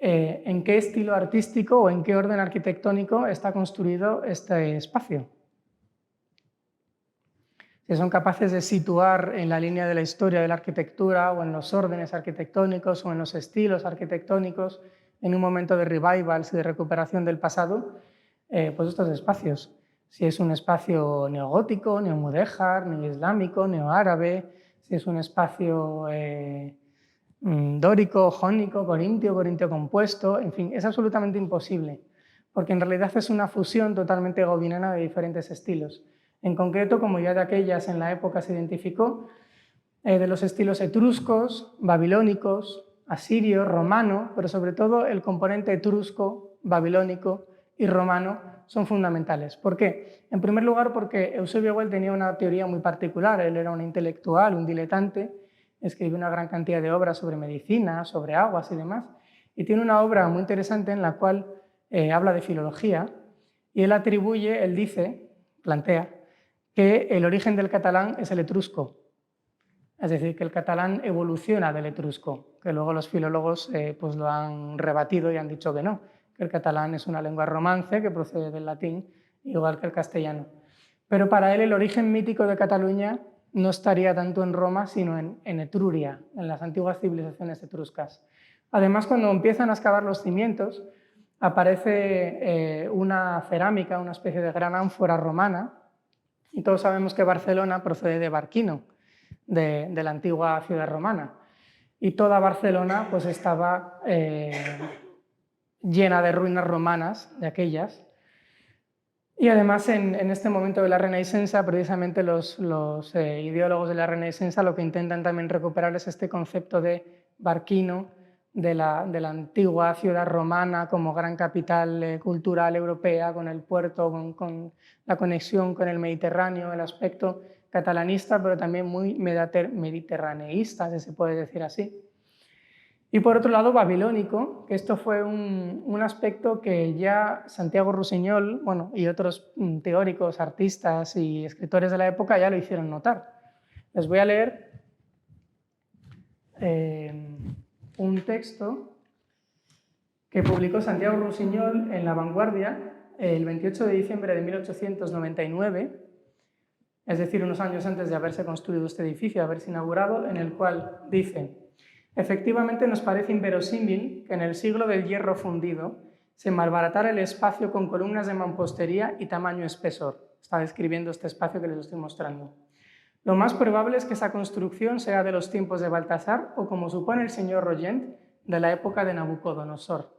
en qué estilo artístico o en qué orden arquitectónico está construido este espacio. Si son capaces de situar en la línea de la historia de la arquitectura o en los órdenes arquitectónicos o en los estilos arquitectónicos en un momento de revivals y de recuperación del pasado, pues estos espacios. Si es un espacio neogótico, neomudéjar, neoislámico, neoárabe, si es un espacio dórico, jónico, corintio, corintio compuesto, en fin, es absolutamente imposible, porque en realidad es una fusión totalmente gaudiniana de diferentes estilos. En concreto, como ya de aquellas en la época se identificó, de los estilos etruscos, babilónicos, asirio, romano, pero sobre todo el componente etrusco, babilónico y romano son fundamentales. ¿Por qué? En primer lugar, porque Eusebio Güell tenía una teoría muy particular. Él era un intelectual, un diletante, escribió una gran cantidad de obras sobre medicina, sobre aguas y demás, y tiene una obra muy interesante en la cual habla de filología, y él atribuye, él dice, plantea, que el origen del catalán es el etrusco. Es decir, que el catalán evoluciona del etrusco, que luego los filólogos pues lo han rebatido y han dicho que no, que el catalán es una lengua romance que procede del latín, igual que el castellano. Pero para él el origen mítico de Cataluña no estaría tanto en Roma, sino en Etruria, en las antiguas civilizaciones etruscas. Además, cuando empiezan a excavar los cimientos, aparece una cerámica, una especie de gran ánfora romana, y todos sabemos que Barcelona procede de Barquino, de la antigua ciudad romana. Y toda Barcelona pues, estaba llena de ruinas romanas, de aquellas. Y además en este momento de la Renaissance, precisamente los ideólogos de la Renaissance lo que intentan también recuperar es este concepto de Barquino, de la antigua ciudad romana como gran capital cultural europea, con el puerto, con la conexión con el Mediterráneo, el aspecto catalanista, pero también muy mediterraneísta, si se puede decir así. Y por otro lado, babilónico, que esto fue un aspecto que ya Santiago Rusiñol, bueno, y otros teóricos, artistas y escritores de la época ya lo hicieron notar. Les voy a leer un texto que publicó Santiago Rusiñol en La Vanguardia el 28 de diciembre de 1899, es decir, unos años antes de haberse construido este edificio, de haberse inaugurado, en el cual dice: efectivamente nos parece inverosímil que en el siglo del hierro fundido se malbaratara el espacio con columnas de mampostería y tamaño espesor. Está describiendo este espacio que les estoy mostrando. Lo más probable es que esa construcción sea de los tiempos de Baltasar o, como supone el señor Rollent, de la época de Nabucodonosor.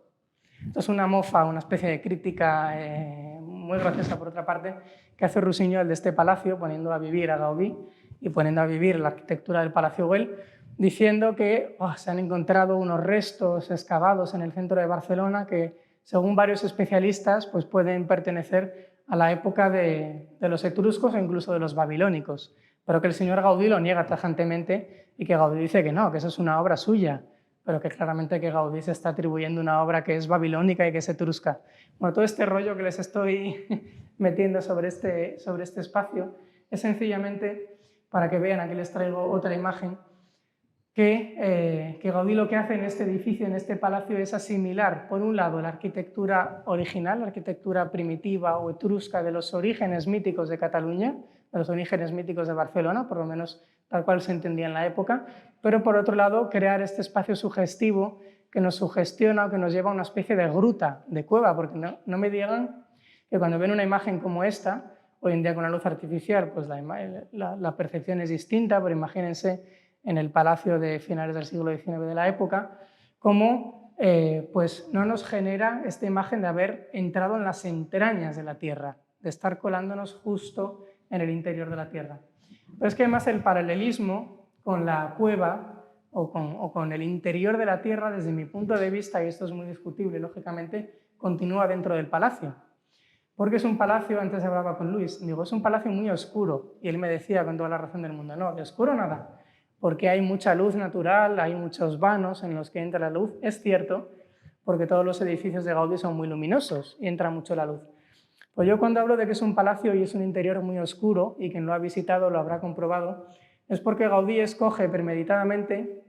Esto es una mofa, una especie de crítica muy graciosa, por otra parte, que hace Rusiñol de este palacio, poniendo a vivir a Gaudí y poniendo a vivir la arquitectura del Palacio Güell, diciendo que se han encontrado unos restos excavados en el centro de Barcelona que, según varios especialistas, pues pueden pertenecer a la época de los etruscos o incluso de los babilónicos, pero que el señor Gaudí lo niega tajantemente y que Gaudí dice que no, que eso es una obra suya, pero que claramente que Gaudí se está atribuyendo una obra que es babilónica y que es etrusca. Bueno, todo este rollo que les estoy metiendo sobre este espacio es sencillamente para que vean, aquí les traigo otra imagen, que Gaudí lo que hace en este edificio, en este palacio, es asimilar, por un lado, la arquitectura original, la arquitectura primitiva o etrusca de los orígenes míticos de Cataluña, de los orígenes míticos de Barcelona, por lo menos tal cual se entendía en la época, pero por otro lado, crear este espacio sugestivo que nos sugestiona o que nos lleva a una especie de gruta, de cueva, porque no me digan que cuando ven una imagen como esta, hoy en día con la luz artificial, pues la percepción es distinta, pero imagínense en el palacio de finales del siglo XIX de la época, cómo pues no nos genera esta imagen de haber entrado en las entrañas de la tierra, de estar colándonos justo en el interior de la Tierra. Pero es que además el paralelismo con la cueva o con el interior de la Tierra, desde mi punto de vista, y esto es muy discutible, lógicamente, continúa dentro del palacio. Porque es un palacio, antes hablaba con Luis, digo, es un palacio muy oscuro, y él me decía con toda la razón del mundo, no, de oscuro nada, porque hay mucha luz natural, hay muchos vanos en los que entra la luz, es cierto, porque todos los edificios de Gaudí son muy luminosos y entra mucho la luz. Pues yo cuando hablo de que es un palacio y es un interior muy oscuro, y quien lo ha visitado lo habrá comprobado, es porque Gaudí escoge premeditadamente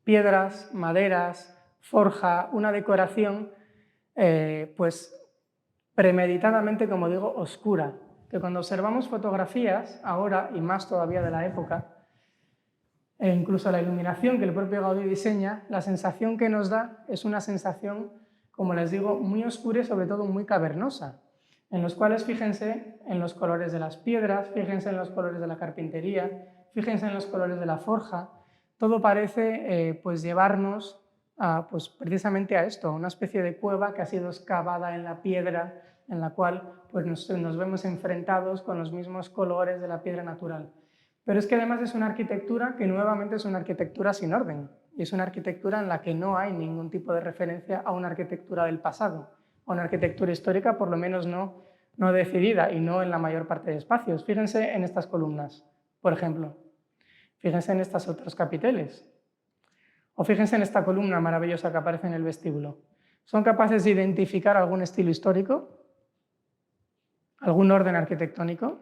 piedras, maderas, forja, una decoración pues premeditadamente, como digo, oscura, que cuando observamos fotografías, ahora y más todavía de la época, e incluso la iluminación que el propio Gaudí diseña, la sensación que nos da es una sensación, como les digo, muy oscura y sobre todo muy cavernosa, en los cuales fíjense en los colores de las piedras, fíjense en los colores de la carpintería, fíjense en los colores de la forja, todo parece pues llevarnos pues precisamente a esto, a una especie de cueva que ha sido excavada en la piedra, en la cual pues nos vemos enfrentados con los mismos colores de la piedra natural. Pero es que además es una arquitectura que nuevamente es una arquitectura sin orden, y es una arquitectura en la que no hay ningún tipo de referencia a una arquitectura del pasado, a una arquitectura histórica, por lo menos no decidida y no en la mayor parte de espacios. Fíjense en estas columnas, por ejemplo. Fíjense en estos otros capiteles. O fíjense en esta columna maravillosa que aparece en el vestíbulo. ¿Son capaces de identificar algún estilo histórico? ¿Algún orden arquitectónico?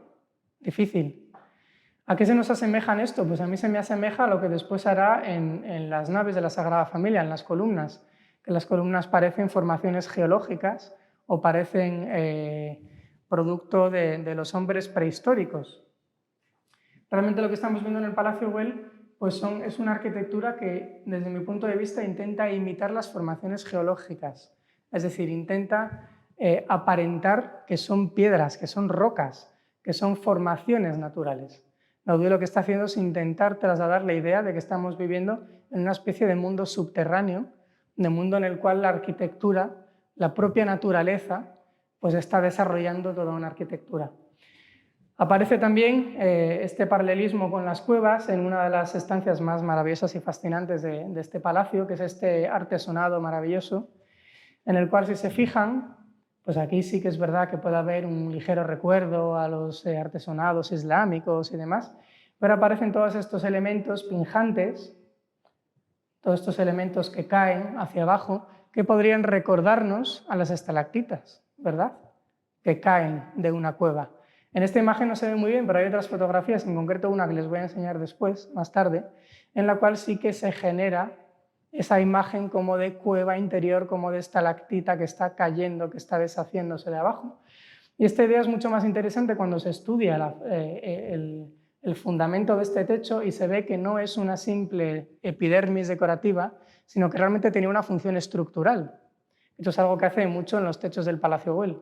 Difícil. ¿A qué se nos asemeja esto? Pues a mí se me asemeja a lo que después hará en las naves de la Sagrada Familia, en las columnas, que las columnas parecen formaciones geológicas o parecen producto de los hombres prehistóricos. Realmente lo que estamos viendo en el Palacio Güell pues es una arquitectura que, desde mi punto de vista, intenta imitar las formaciones geológicas, es decir, intenta aparentar que son piedras, que son rocas, que son formaciones naturales. Gaudí lo que está haciendo es intentar trasladar la idea de que estamos viviendo en una especie de mundo subterráneo, de mundo en el cual la arquitectura, la propia naturaleza, pues está desarrollando toda una arquitectura. Aparece también este paralelismo con las cuevas en una de las estancias más maravillosas y fascinantes de este palacio, que es este artesonado maravilloso, en el cual, si se fijan, pues aquí sí que es verdad que puede haber un ligero recuerdo a los artesonados islámicos y demás, pero aparecen todos estos elementos pinjantes, todos estos elementos que caen hacia abajo, que podrían recordarnos a las estalactitas, ¿verdad?, que caen de una cueva. En esta imagen no se ve muy bien, pero hay otras fotografías, en concreto una que les voy a enseñar después, más tarde, en la cual sí que se genera esa imagen como de cueva interior, como de estalactita que está cayendo, que está deshaciéndose de abajo. Y esta idea es mucho más interesante cuando se estudia el fundamento de este techo y se ve que no es una simple epidermis decorativa, sino que realmente tenía una función estructural. Esto es algo que hace mucho en los techos del Palacio Güell.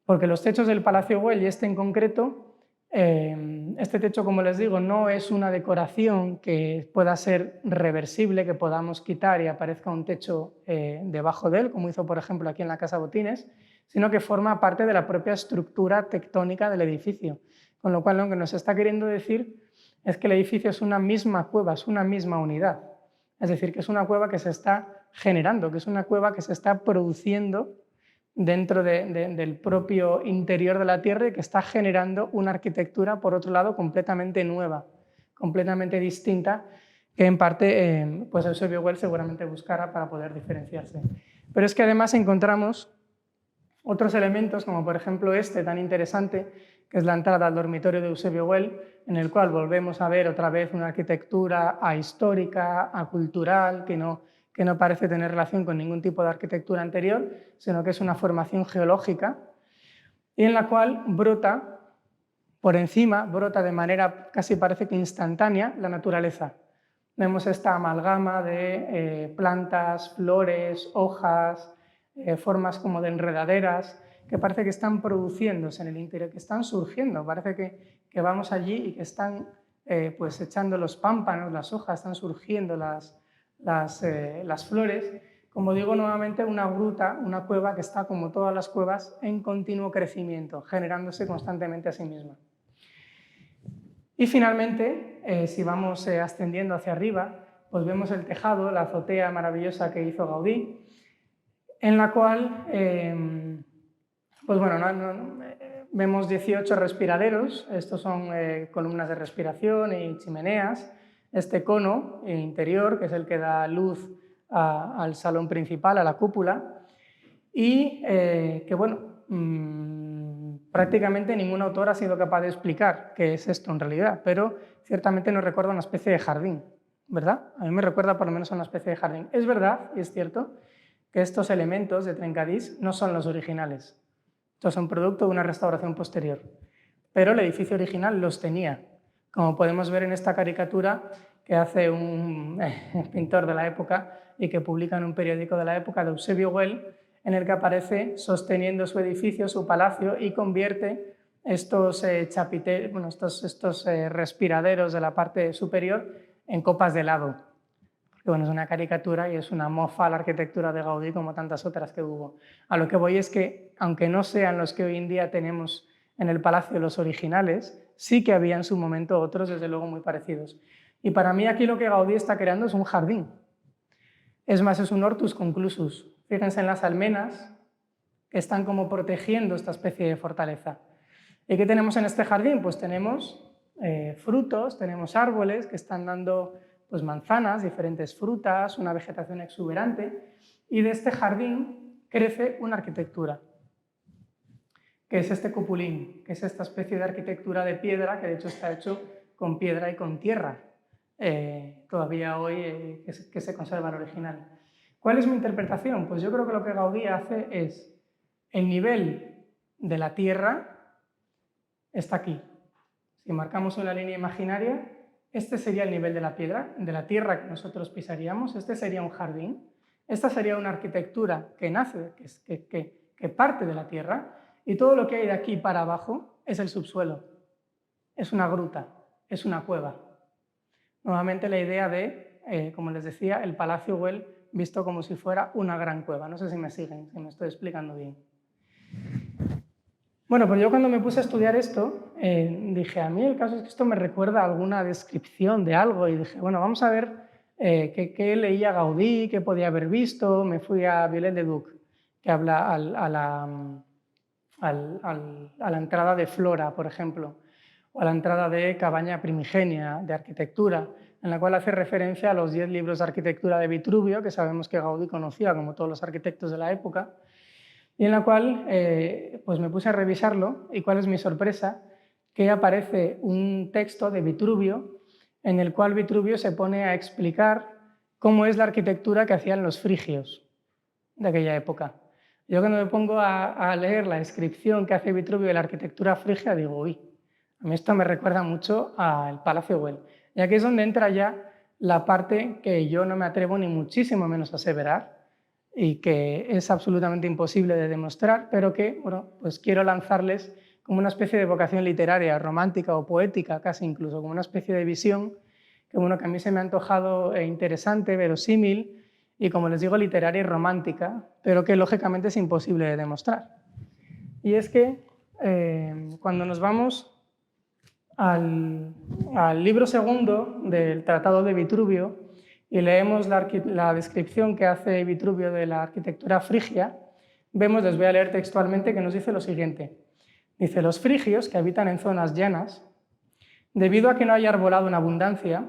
Porque los techos del Palacio Güell, y este en concreto, este techo, como les digo, no es una decoración que pueda ser reversible, que podamos quitar y aparezca un techo debajo de él, como hizo, por ejemplo, aquí en la Casa Botines, sino que forma parte de la propia estructura tectónica del edificio. Con lo cual, lo que nos está queriendo decir es que el edificio es una misma cueva, es una misma unidad. Es decir, que es una cueva que se está generando, que es una cueva que se está produciendo dentro del propio interior de la Tierra y que está generando una arquitectura, por otro lado, completamente nueva, completamente distinta, que en parte pues Eusebio Güell seguramente buscara para poder diferenciarse. Pero es que además encontramos otros elementos, como por ejemplo este tan interesante, que es la entrada al dormitorio de Eusebio Güell, en el cual volvemos a ver otra vez una arquitectura ahistórica, acultural, que no parece tener relación con ningún tipo de arquitectura anterior, sino que es una formación geológica, y en la cual brota por encima, brota de manera casi parece que instantánea la naturaleza. Vemos esta amalgama de plantas, flores, hojas, formas como de enredaderas, que parece que están produciéndose en el interior, que están surgiendo. Parece que vamos allí y que están pues echando los pámpanos, las hojas, están surgiendo las flores. Como digo nuevamente, una gruta, una cueva que está, como todas las cuevas, en continuo crecimiento, generándose constantemente a sí misma. Y finalmente, si vamos ascendiendo hacia arriba, pues vemos el tejado, la azotea maravillosa que hizo Gaudí, en la cual pues bueno, vemos 18 respiraderos, estos son columnas de respiración y chimeneas, este cono interior, que es el que da luz al salón principal, a la cúpula, y que bueno, prácticamente ningún autor ha sido capaz de explicar qué es esto en realidad, pero ciertamente nos recuerda a una especie de jardín, ¿verdad? A mí me recuerda por lo menos a una especie de jardín. Es verdad, y es cierto, que estos elementos de Trencadís no son los originales. Estos son producto de una restauración posterior. Pero el edificio original los tenía, como podemos ver en esta caricatura que hace un pintor de la época y que publica en un periódico de la época, de Eusebio Güell, en el que aparece sosteniendo su edificio, su palacio, y convierte estos respiraderos de la parte superior en copas de helado. Porque bueno, es una caricatura y es una mofa a la arquitectura de Gaudí como tantas otras que hubo. A lo que voy es que, aunque no sean los que hoy en día tenemos en el palacio los originales, sí que había en su momento otros, desde luego, muy parecidos. Y para mí aquí lo que Gaudí está creando es un jardín. Es más, es un hortus conclusus. Fíjense en las almenas que están como protegiendo esta especie de fortaleza. ¿Y qué tenemos en este jardín? Pues tenemos frutos, tenemos árboles que están dando pues, manzanas, diferentes frutas, una vegetación exuberante, y de este jardín crece una arquitectura, que es este cupulín, que es esta especie de arquitectura de piedra, que de hecho está hecho con piedra y con tierra, todavía hoy que se conserva el original. ¿Cuál es mi interpretación? Pues yo creo que lo que Gaudí hace es el nivel de la tierra está aquí. Si marcamos una línea imaginaria, este sería el nivel de la piedra, de la tierra que nosotros pisaríamos, este sería un jardín, esta sería una arquitectura que nace, que parte de la tierra, y todo lo que hay de aquí para abajo es el subsuelo, es una gruta, es una cueva. Nuevamente la idea de, como les decía, el Palacio Güell visto como si fuera una gran cueva. No sé si me siguen, si me estoy explicando bien. Bueno, pues yo cuando me puse a estudiar esto, dije, a mí el caso es que esto me recuerda a alguna descripción de algo, y dije, bueno, vamos a ver qué leía Gaudí, qué podía haber visto. Me fui a Viollet-le-Duc, que habla a la entrada de Flora, por ejemplo, o a la entrada de Cabaña Primigenia, de arquitectura, en la cual hace referencia a los 10 libros de arquitectura de Vitruvio, que sabemos que Gaudí conocía, como todos los arquitectos de la época, y en la cual pues me puse a revisarlo, y cuál es mi sorpresa, que aparece un texto de Vitruvio en el cual Vitruvio se pone a explicar cómo es la arquitectura que hacían los frigios de aquella época. Yo cuando me pongo a leer la descripción que hace Vitruvio de la arquitectura frigia, digo, uy, a mí esto me recuerda mucho al Palacio Güell. Y aquí es donde entra ya la parte que yo no me atrevo ni muchísimo menos a aseverar, y que es absolutamente imposible de demostrar, pero que bueno, pues quiero lanzarles como una especie de vocación literaria, romántica o poética, casi incluso, como una especie de visión que, bueno, que a mí se me ha antojado interesante, verosímil y, como les digo, literaria y romántica, pero que lógicamente es imposible de demostrar. Y es que cuando nos vamos al libro segundo del Tratado de Vitruvio, y leemos la descripción que hace Vitruvio de la arquitectura frigia, vemos, les voy a leer textualmente, que nos dice lo siguiente. Dice, los frigios, que habitan en zonas llanas, debido a que no hay arbolado en abundancia,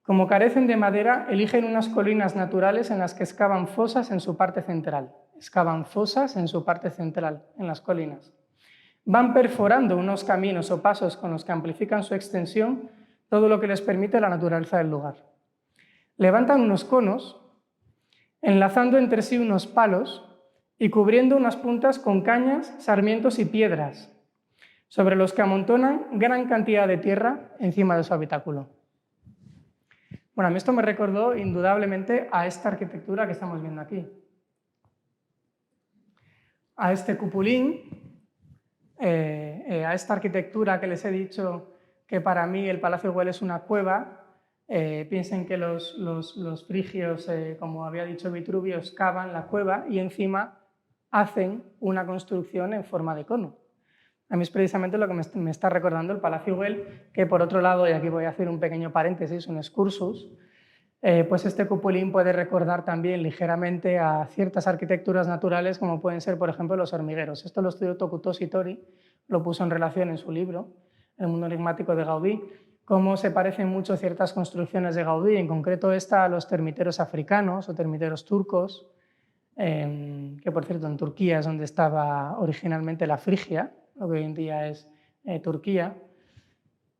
como carecen de madera, eligen unas colinas naturales en las que excavan fosas en su parte central. Excavan fosas en su parte central, en las colinas. Van perforando unos caminos o pasos con los que amplifican su extensión, todo lo que les permite la naturaleza del lugar. Levantan unos conos, enlazando entre sí unos palos y cubriendo unas puntas con cañas, sarmientos y piedras, sobre los que amontonan gran cantidad de tierra encima de su habitáculo. Bueno, a mí esto me recordó indudablemente a esta arquitectura que estamos viendo aquí. A este cupulín, a esta arquitectura que les he dicho que para mí el Palacio Güell es una cueva. Piensen que los frigios, como había dicho Vitruvio, excavan la cueva y encima hacen una construcción en forma de cono. A mí es precisamente lo que me está recordando el Palacio Güell, que por otro lado, y aquí voy a hacer un pequeño paréntesis, un excursus, pues este cupulín puede recordar también ligeramente a ciertas arquitecturas naturales, como pueden ser, por ejemplo, los hormigueros. Esto lo estudió Tokutoshi Tori, lo puso en relación en su libro, El mundo enigmático de Gaudí, cómo se parecen mucho ciertas construcciones de Gaudí, en concreto esta a los termiteros africanos o termiteros turcos, que por cierto en Turquía es donde estaba originalmente la Frigia, lo que hoy en día es Turquía,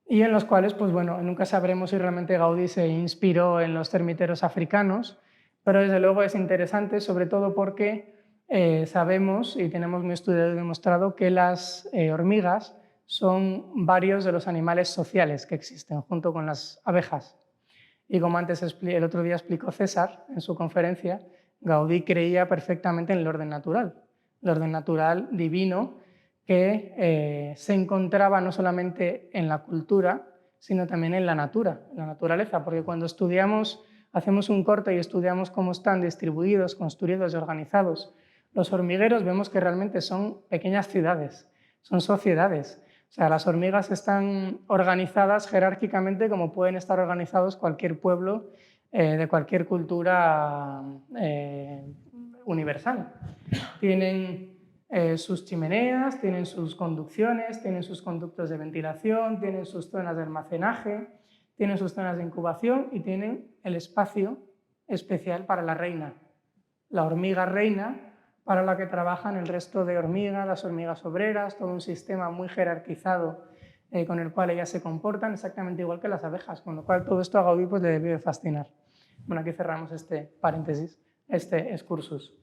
y en los cuales, pues bueno, nunca sabremos si realmente Gaudí se inspiró en los termiteros africanos, pero desde luego es interesante, sobre todo porque sabemos y tenemos muy estudiado y demostrado que las hormigas son varios de los animales sociales que existen, junto con las abejas. Y como antes el otro día explicó César en su conferencia, Gaudí creía perfectamente en el orden natural divino, que se encontraba no solamente en la cultura, sino también en la naturaleza, porque cuando estudiamos, hacemos un corte y estudiamos cómo están distribuidos, construidos y organizados los hormigueros, vemos que realmente son pequeñas ciudades, son sociedades. O sea, las hormigas están organizadas jerárquicamente como pueden estar organizados cualquier pueblo de cualquier cultura universal. Tienen sus chimeneas, tienen sus conducciones, tienen sus conductos de ventilación, tienen sus zonas de almacenaje, tienen sus zonas de incubación y tienen el espacio especial para la reina, la hormiga reina, para la que trabajan el resto de hormigas, las hormigas obreras, todo un sistema muy jerarquizado con el cual ellas se comportan exactamente igual que las abejas, con lo cual todo esto a Gaudí pues, le debió fascinar. Bueno, aquí cerramos este paréntesis, este excursus.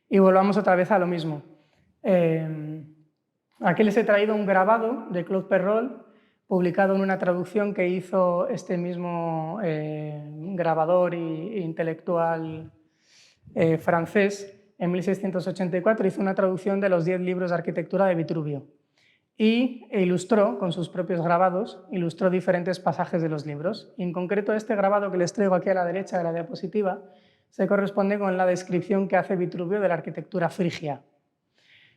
Y volvamos otra vez a lo mismo. Aquí les he traído un grabado de Claude Perrault, publicado en una traducción que hizo este mismo grabador e intelectual francés en 1684. Hizo una traducción de los 10 libros de arquitectura de Vitruvio y ilustró, con sus propios grabados, ilustró diferentes pasajes de los libros. Y en concreto este grabado que les traigo aquí a la derecha de la diapositiva se corresponde con la descripción que hace Vitruvio de la arquitectura frigia.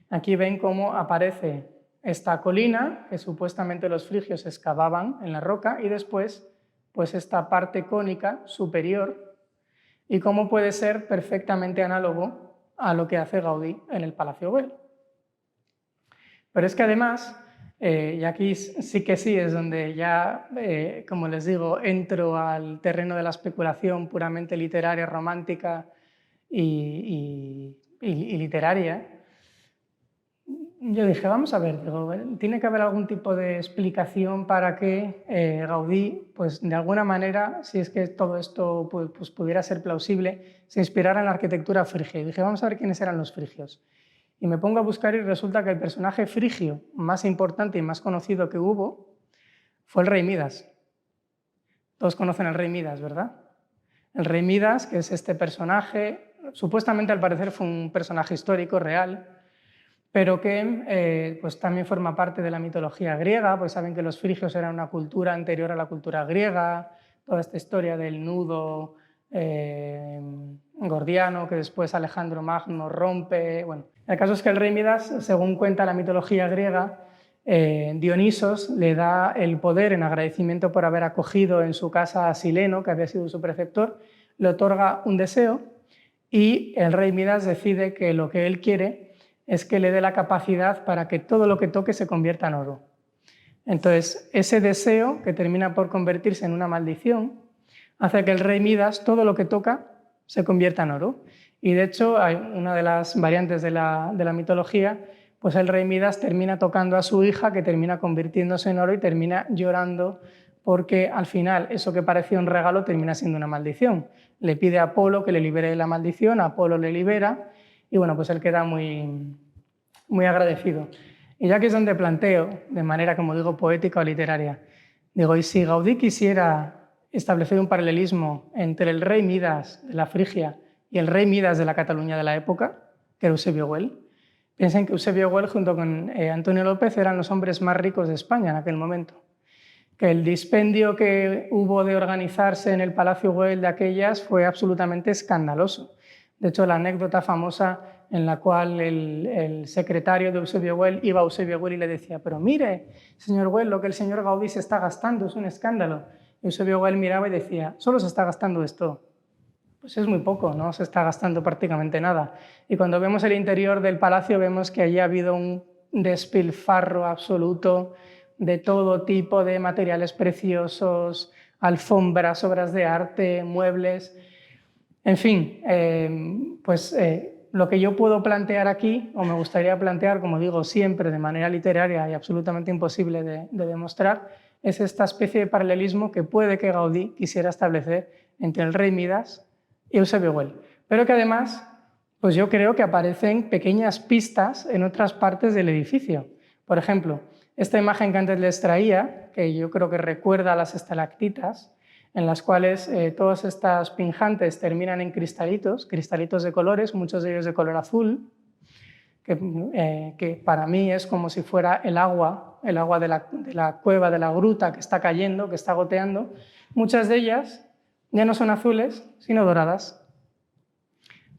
Aquí ven cómo aparece esta colina que supuestamente los frigios excavaban en la roca y después pues esta parte cónica superior y cómo puede ser perfectamente análogo a lo que hace Gaudí en el Palacio Güell. Pero es que además, y aquí sí que sí es donde ya, como les digo, entro al terreno de la especulación puramente literaria, romántica y literaria. Yo dije, vamos a ver, digo, tiene que haber algún tipo de explicación para que Gaudí, pues de alguna manera, si es que todo esto pues, pudiera ser plausible, se inspirara en la arquitectura frigia. Y dije, vamos a ver quiénes eran los frigios. Y me pongo a buscar y resulta que el personaje frigio más importante y más conocido que hubo fue el rey Midas. Todos conocen al rey Midas, ¿verdad? El rey Midas, que es este personaje, supuestamente al parecer fue un personaje histórico, real, pero que pues también forma parte de la mitología griega, pues saben que los frigios eran una cultura anterior a la cultura griega, toda esta historia del nudo gordiano que después Alejandro Magno rompe. Bueno, el caso es que el rey Midas, según cuenta la mitología griega, Dionisos le da el poder en agradecimiento por haber acogido en su casa a Sileno, que había sido su preceptor, le otorga un deseo y el rey Midas decide que lo que él quiere es que le dé la capacidad para que todo lo que toque se convierta en oro. Entonces, ese deseo, que termina por convertirse en una maldición, hace que el rey Midas, todo lo que toca, se convierta en oro. Y de hecho, hay una de las variantes de la mitología, pues el rey Midas termina tocando a su hija, que termina convirtiéndose en oro y termina llorando porque al final eso que parecía un regalo termina siendo una maldición. Le pide a Apolo que le libere de la maldición, Apolo le libera y bueno, pues él queda muy agradecido. Y ya que es donde planteo, de manera, como digo, poética o literaria, digo, ¿y si Gaudí quisiera establecer un paralelismo entre el rey Midas de la Frigia y el rey Midas de la Cataluña de la época, que era Eusebio Güell? Piensen que Eusebio Güell junto con Antonio López eran los hombres más ricos de España en aquel momento. Que el dispendio que hubo de organizarse en el Palacio Güell de aquellas fue absolutamente escandaloso. De hecho, la anécdota famosa en la cual el secretario de Eusebio Güell iba a Eusebio Güell y le decía: pero mire, señor Güell, lo que el señor Gaudí se está gastando es un escándalo. Eusebio Güell miraba y decía: solo se está gastando esto. Pues es muy poco, no se está gastando prácticamente nada. Y cuando vemos el interior del palacio vemos que allí ha habido un despilfarro absoluto de todo tipo de materiales preciosos, alfombras, obras de arte, muebles. En fin, lo que yo puedo plantear aquí, o me gustaría plantear, como digo, siempre de manera literaria y absolutamente imposible de demostrar, es esta especie de paralelismo que puede que Gaudí quisiera establecer entre el rey Midas y Eusebio Güell, pero que además pues yo creo que aparecen pequeñas pistas en otras partes del edificio. Por ejemplo, esta imagen que antes les traía, que yo creo que recuerda a las estalactitas, en las cuales todas estas pinjantes terminan en cristalitos de colores, muchos de ellos de color azul, que para mí es como si fuera el agua de la cueva, de la gruta que está cayendo, que está goteando. Muchas de ellas ya no son azules, sino doradas.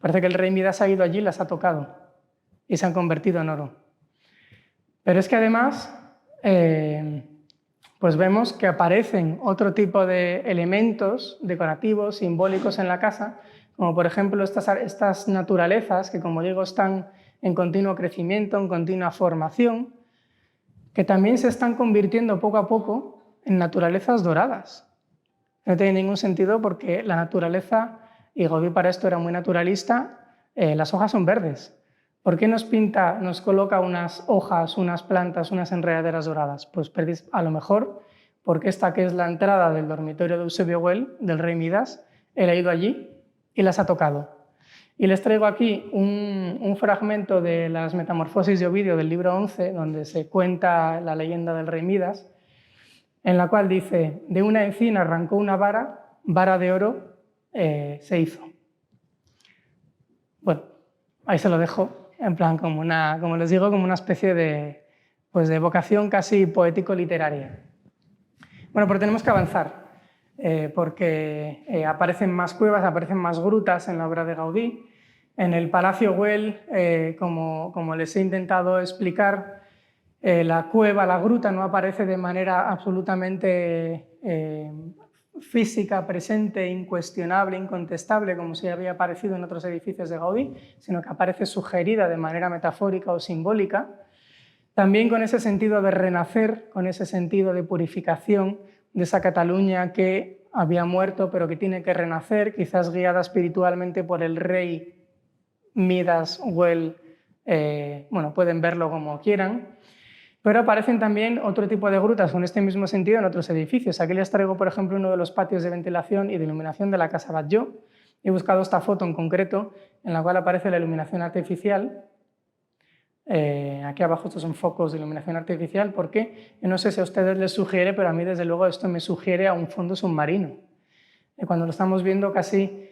Parece que el rey Midas ha ido allí y las ha tocado y se han convertido en oro. Pero es que además pues vemos que aparecen otro tipo de elementos decorativos, simbólicos en la casa, como por ejemplo estas naturalezas que, como digo, están en continuo crecimiento, en continua formación, que también se están convirtiendo poco a poco en naturalezas doradas. No tiene ningún sentido porque la naturaleza, y Gaudí para esto era muy naturalista, las hojas son verdes. ¿Por qué nos coloca unas hojas, unas plantas, unas enredaderas doradas? Pues a lo mejor porque esta que es la entrada del dormitorio de Eusebio Güell, del rey Midas, él ha ido allí y las ha tocado. Y les traigo aquí un fragmento de las Metamorfosis de Ovidio del libro 11, donde se cuenta la leyenda del rey Midas, en la cual dice: de una encina arrancó una vara de oro se hizo. Bueno, ahí se lo dejo, en plan como les digo, como una especie de evocación casi poético-literaria. Bueno, pero tenemos que avanzar, porque aparecen más cuevas, aparecen más grutas en la obra de Gaudí. En el Palacio Güell, como les he intentado explicar, la cueva, la gruta, no aparece de manera absolutamente física, presente, incuestionable, incontestable, como si había aparecido en otros edificios de Gaudí, sino que aparece sugerida de manera metafórica o simbólica, también con ese sentido de renacer, con ese sentido de purificación de esa Cataluña que había muerto pero que tiene que renacer, quizás guiada espiritualmente por el rey Midas Güell, pueden verlo como quieran. Pero aparecen también otro tipo de grutas con este mismo sentido en otros edificios. Aquí les traigo, por ejemplo, uno de los patios de ventilación y de iluminación de la Casa Batlló. He buscado esta foto en concreto, en la cual aparece la iluminación artificial. Aquí abajo estos son focos de iluminación artificial, porque no sé si a ustedes les sugiere, pero a mí desde luego esto me sugiere a un fondo submarino. Cuando lo estamos viendo casi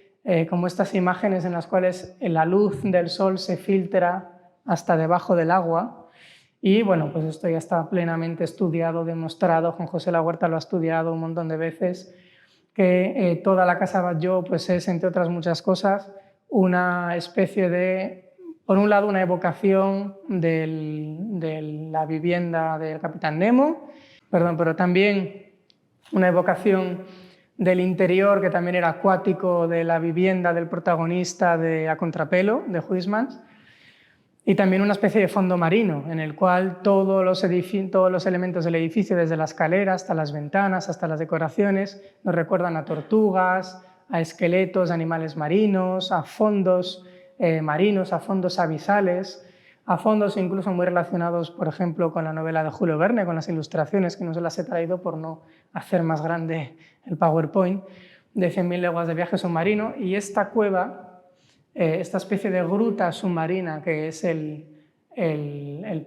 como estas imágenes en las cuales la luz del sol se filtra hasta debajo del agua. Y bueno, pues esto ya está plenamente estudiado, demostrado. Juan José Lahuerta lo ha estudiado un montón de veces, que toda la Casa Batlló pues es, entre otras muchas cosas, una especie de, por un lado, una evocación de la vivienda del Capitán Nemo, pero también una evocación del interior, que también era acuático, de la vivienda del protagonista de A Contrapelo, de Huysmans. Y también una especie de fondo marino, en el cual todos los elementos del edificio, desde la escalera hasta las ventanas, hasta las decoraciones, nos recuerdan a tortugas, a esqueletos de animales marinos, a fondos marinos, a fondos abisales, a fondos incluso muy relacionados, por ejemplo, con la novela de Julio Verne, con las ilustraciones, que no se las he traído por no hacer más grande el PowerPoint, de 100.000 leguas de viaje submarino. Y esta cueva, esta especie de gruta submarina que es el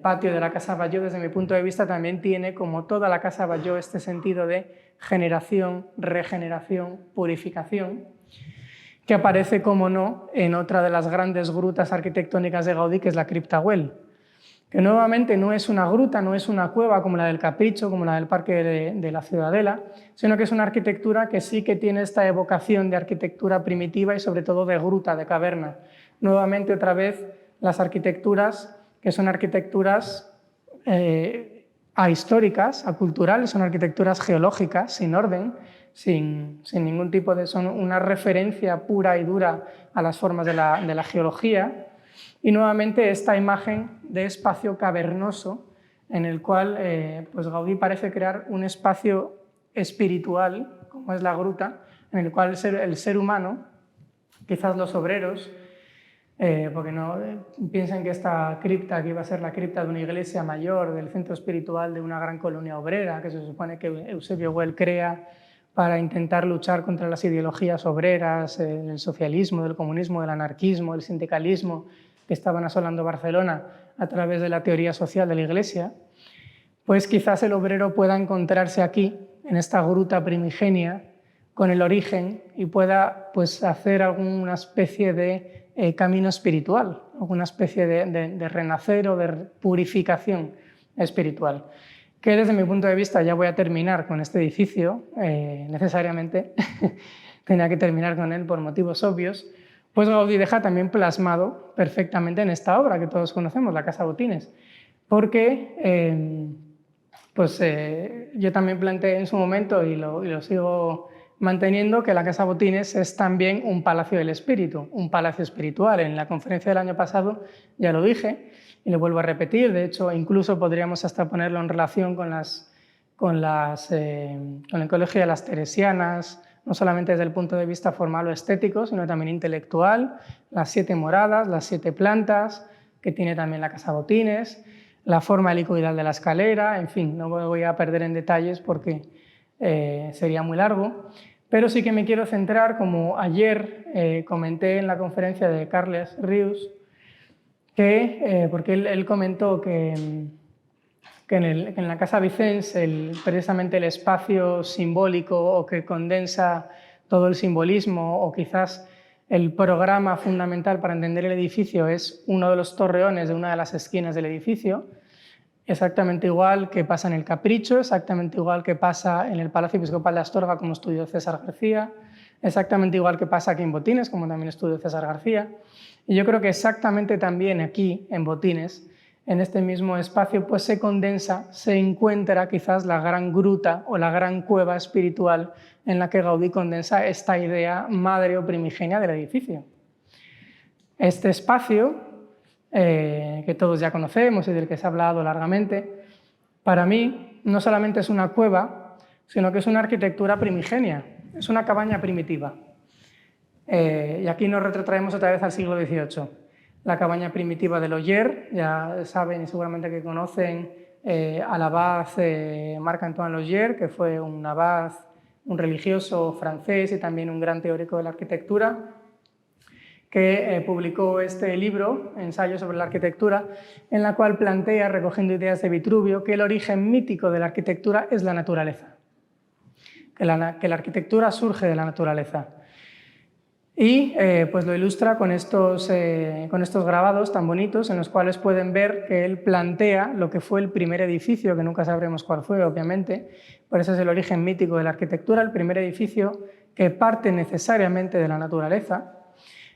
patio de la Casa Batlló, desde mi punto de vista también tiene, como toda la Casa Batlló, este sentido de generación, regeneración, purificación, que aparece, como no, en otra de las grandes grutas arquitectónicas de Gaudí, que es la Cripta Güell. que nuevamente no es una gruta, no es una cueva como la del Capricho, como la del Parque de la Ciudadela, sino que es una arquitectura que sí que tiene esta evocación de arquitectura primitiva y sobre todo de gruta, de caverna. Nuevamente, otra vez, las arquitecturas que son arquitecturas ahistóricas, aculturales, son arquitecturas geológicas, sin orden, sin ningún tipo de... son una referencia pura y dura a las formas de la geología. Y nuevamente esta imagen de espacio cavernoso en el cual pues Gaudí parece crear un espacio espiritual, como es la gruta, en el cual el ser humano, quizás los obreros, porque no piensen que esta cripta, que iba a ser la cripta de una iglesia mayor, del centro espiritual de una gran colonia obrera, que se supone que Eusebio Güell crea para intentar luchar contra las ideologías obreras, el socialismo, del comunismo, del anarquismo, el sindicalismo, que estaban asolando Barcelona a través de la teoría social de la Iglesia, pues quizás el obrero pueda encontrarse aquí, en esta gruta primigenia, con el origen y pueda pues, hacer alguna especie de camino espiritual, alguna especie de renacer o de purificación espiritual. Que desde mi punto de vista, ya voy a terminar con este edificio, necesariamente tenía que terminar con él por motivos obvios, pues Gaudí deja también plasmado perfectamente en esta obra que todos conocemos, la Casa Botines, porque yo también planteé en su momento y lo sigo manteniendo que la Casa Botines es también un palacio del espíritu, un palacio espiritual. En la conferencia del año pasado ya lo dije y lo vuelvo a repetir, de hecho incluso podríamos hasta ponerlo en relación con el Colegio de las Teresianas, no solamente desde el punto de vista formal o estético, sino también intelectual, las 7 moradas, las 7 plantas que tiene también la Casa Botines, la forma helicoidal de la escalera, en fin, no me voy a perder en detalles porque sería muy largo, pero sí que me quiero centrar, como ayer comenté en la conferencia de Carles Rius, porque él comentó que en la Casa Vicens precisamente el espacio simbólico o que condensa todo el simbolismo o quizás el programa fundamental para entender el edificio es uno de los torreones de una de las esquinas del edificio, exactamente igual que pasa en el Capricho, exactamente igual que pasa en el Palacio Episcopal de Astorga, como estudió César García, exactamente igual que pasa aquí en Botines, como también estudió César García. Y yo creo que exactamente también aquí en Botines, en este mismo espacio, pues se condensa, se encuentra quizás la gran gruta o la gran cueva espiritual en la que Gaudí condensa esta idea madre o primigenia del edificio. Este espacio, que todos ya conocemos y del que se ha hablado largamente, para mí no solamente es una cueva, sino que es una arquitectura primigenia, es una cabaña primitiva. Y aquí nos retrotraemos otra vez al siglo XVIII. La cabaña primitiva de Loyer, ya saben y seguramente que conocen al abad Marc-Antoine Loyer, que fue un abad, un religioso francés y también un gran teórico de la arquitectura, que publicó este libro, Ensayo sobre la arquitectura, en la cual plantea, recogiendo ideas de Vitruvio, que el origen mítico de la arquitectura es la naturaleza, que la arquitectura surge de la naturaleza. Y pues lo ilustra con estos grabados tan bonitos en los cuales pueden ver que él plantea lo que fue el primer edificio, que nunca sabremos cuál fue, obviamente, pero ese es el origen mítico de la arquitectura, el primer edificio que parte necesariamente de la naturaleza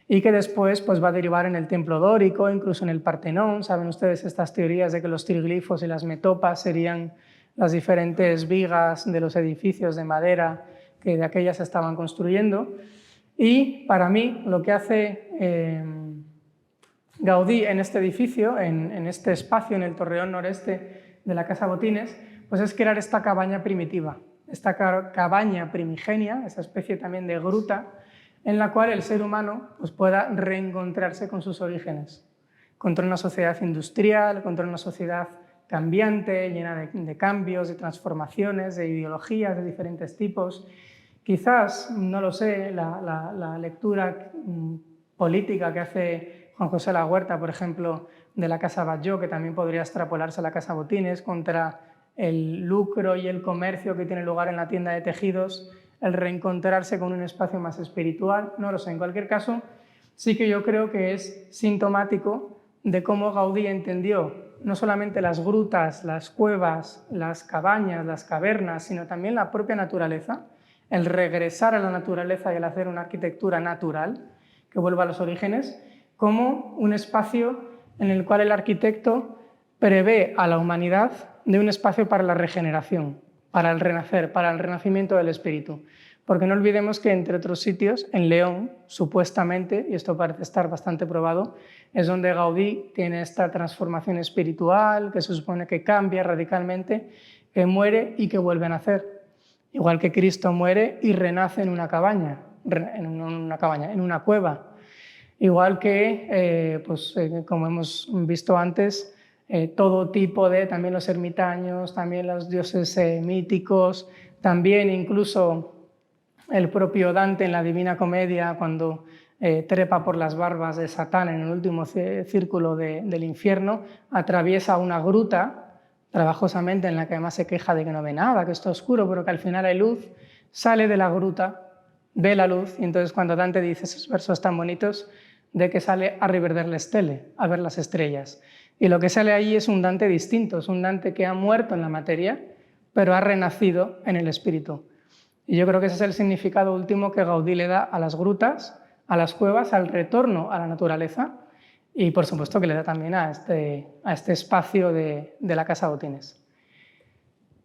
y que después pues, va a derivar en el templo dórico, incluso en el Partenón. Saben ustedes estas teorías de que los triglifos y las metopas serían las diferentes vigas de los edificios de madera que de aquellas se estaban construyendo. Y para mí lo que hace Gaudí en este edificio, en este espacio, en el torreón noreste de la Casa Botines, pues es crear esta cabaña primitiva, esta cabaña primigenia, esa especie también de gruta, en la cual el ser humano pues, pueda reencontrarse con sus orígenes, contra una sociedad industrial, contra una sociedad cambiante, llena de cambios, de transformaciones, de ideologías de diferentes tipos. Quizás, no lo sé, la lectura política que hace Juan José La Huerta, por ejemplo, de la Casa Batlló, que también podría extrapolarse a la Casa Botines, contra el lucro y el comercio que tiene lugar en la tienda de tejidos, el reencontrarse con un espacio más espiritual, no lo sé. En cualquier caso, sí que yo creo que es sintomático de cómo Gaudí entendió no solamente las grutas, las cuevas, las cabañas, las cavernas, sino también la propia naturaleza, el regresar a la naturaleza y el hacer una arquitectura natural que vuelva a los orígenes, como un espacio en el cual el arquitecto prevé a la humanidad de un espacio para la regeneración, para el renacer, para el renacimiento del espíritu. Porque no olvidemos que, entre otros sitios, en León, supuestamente, y esto parece estar bastante probado, es donde Gaudí tiene esta transformación espiritual, que se supone que cambia radicalmente, que muere y que vuelve a nacer. Igual que Cristo muere y renace en una cabaña, en una cueva. Igual que, como hemos visto antes, todo tipo de, también los ermitaños, también los dioses míticos, también incluso el propio Dante en la Divina Comedia, cuando trepa por las barbas de Satán en el último círculo del infierno, atraviesa una gruta trabajosamente en la que además se queja de que no ve nada, que está oscuro, pero que al final hay luz, sale de la gruta, ve la luz, y entonces cuando Dante dice esos versos tan bonitos de que sale a riverder le stelle, a ver las estrellas. Y lo que sale ahí es un Dante distinto, es un Dante que ha muerto en la materia, pero ha renacido en el espíritu. Y yo creo que ese es el significado último que Gaudí le da a las grutas, a las cuevas, al retorno a la naturaleza y, por supuesto, que le da también a este espacio de la Casa Botines.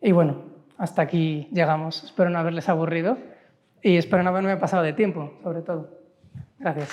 Y bueno, hasta aquí llegamos. Espero no haberles aburrido y espero no haberme pasado de tiempo, sobre todo. Gracias.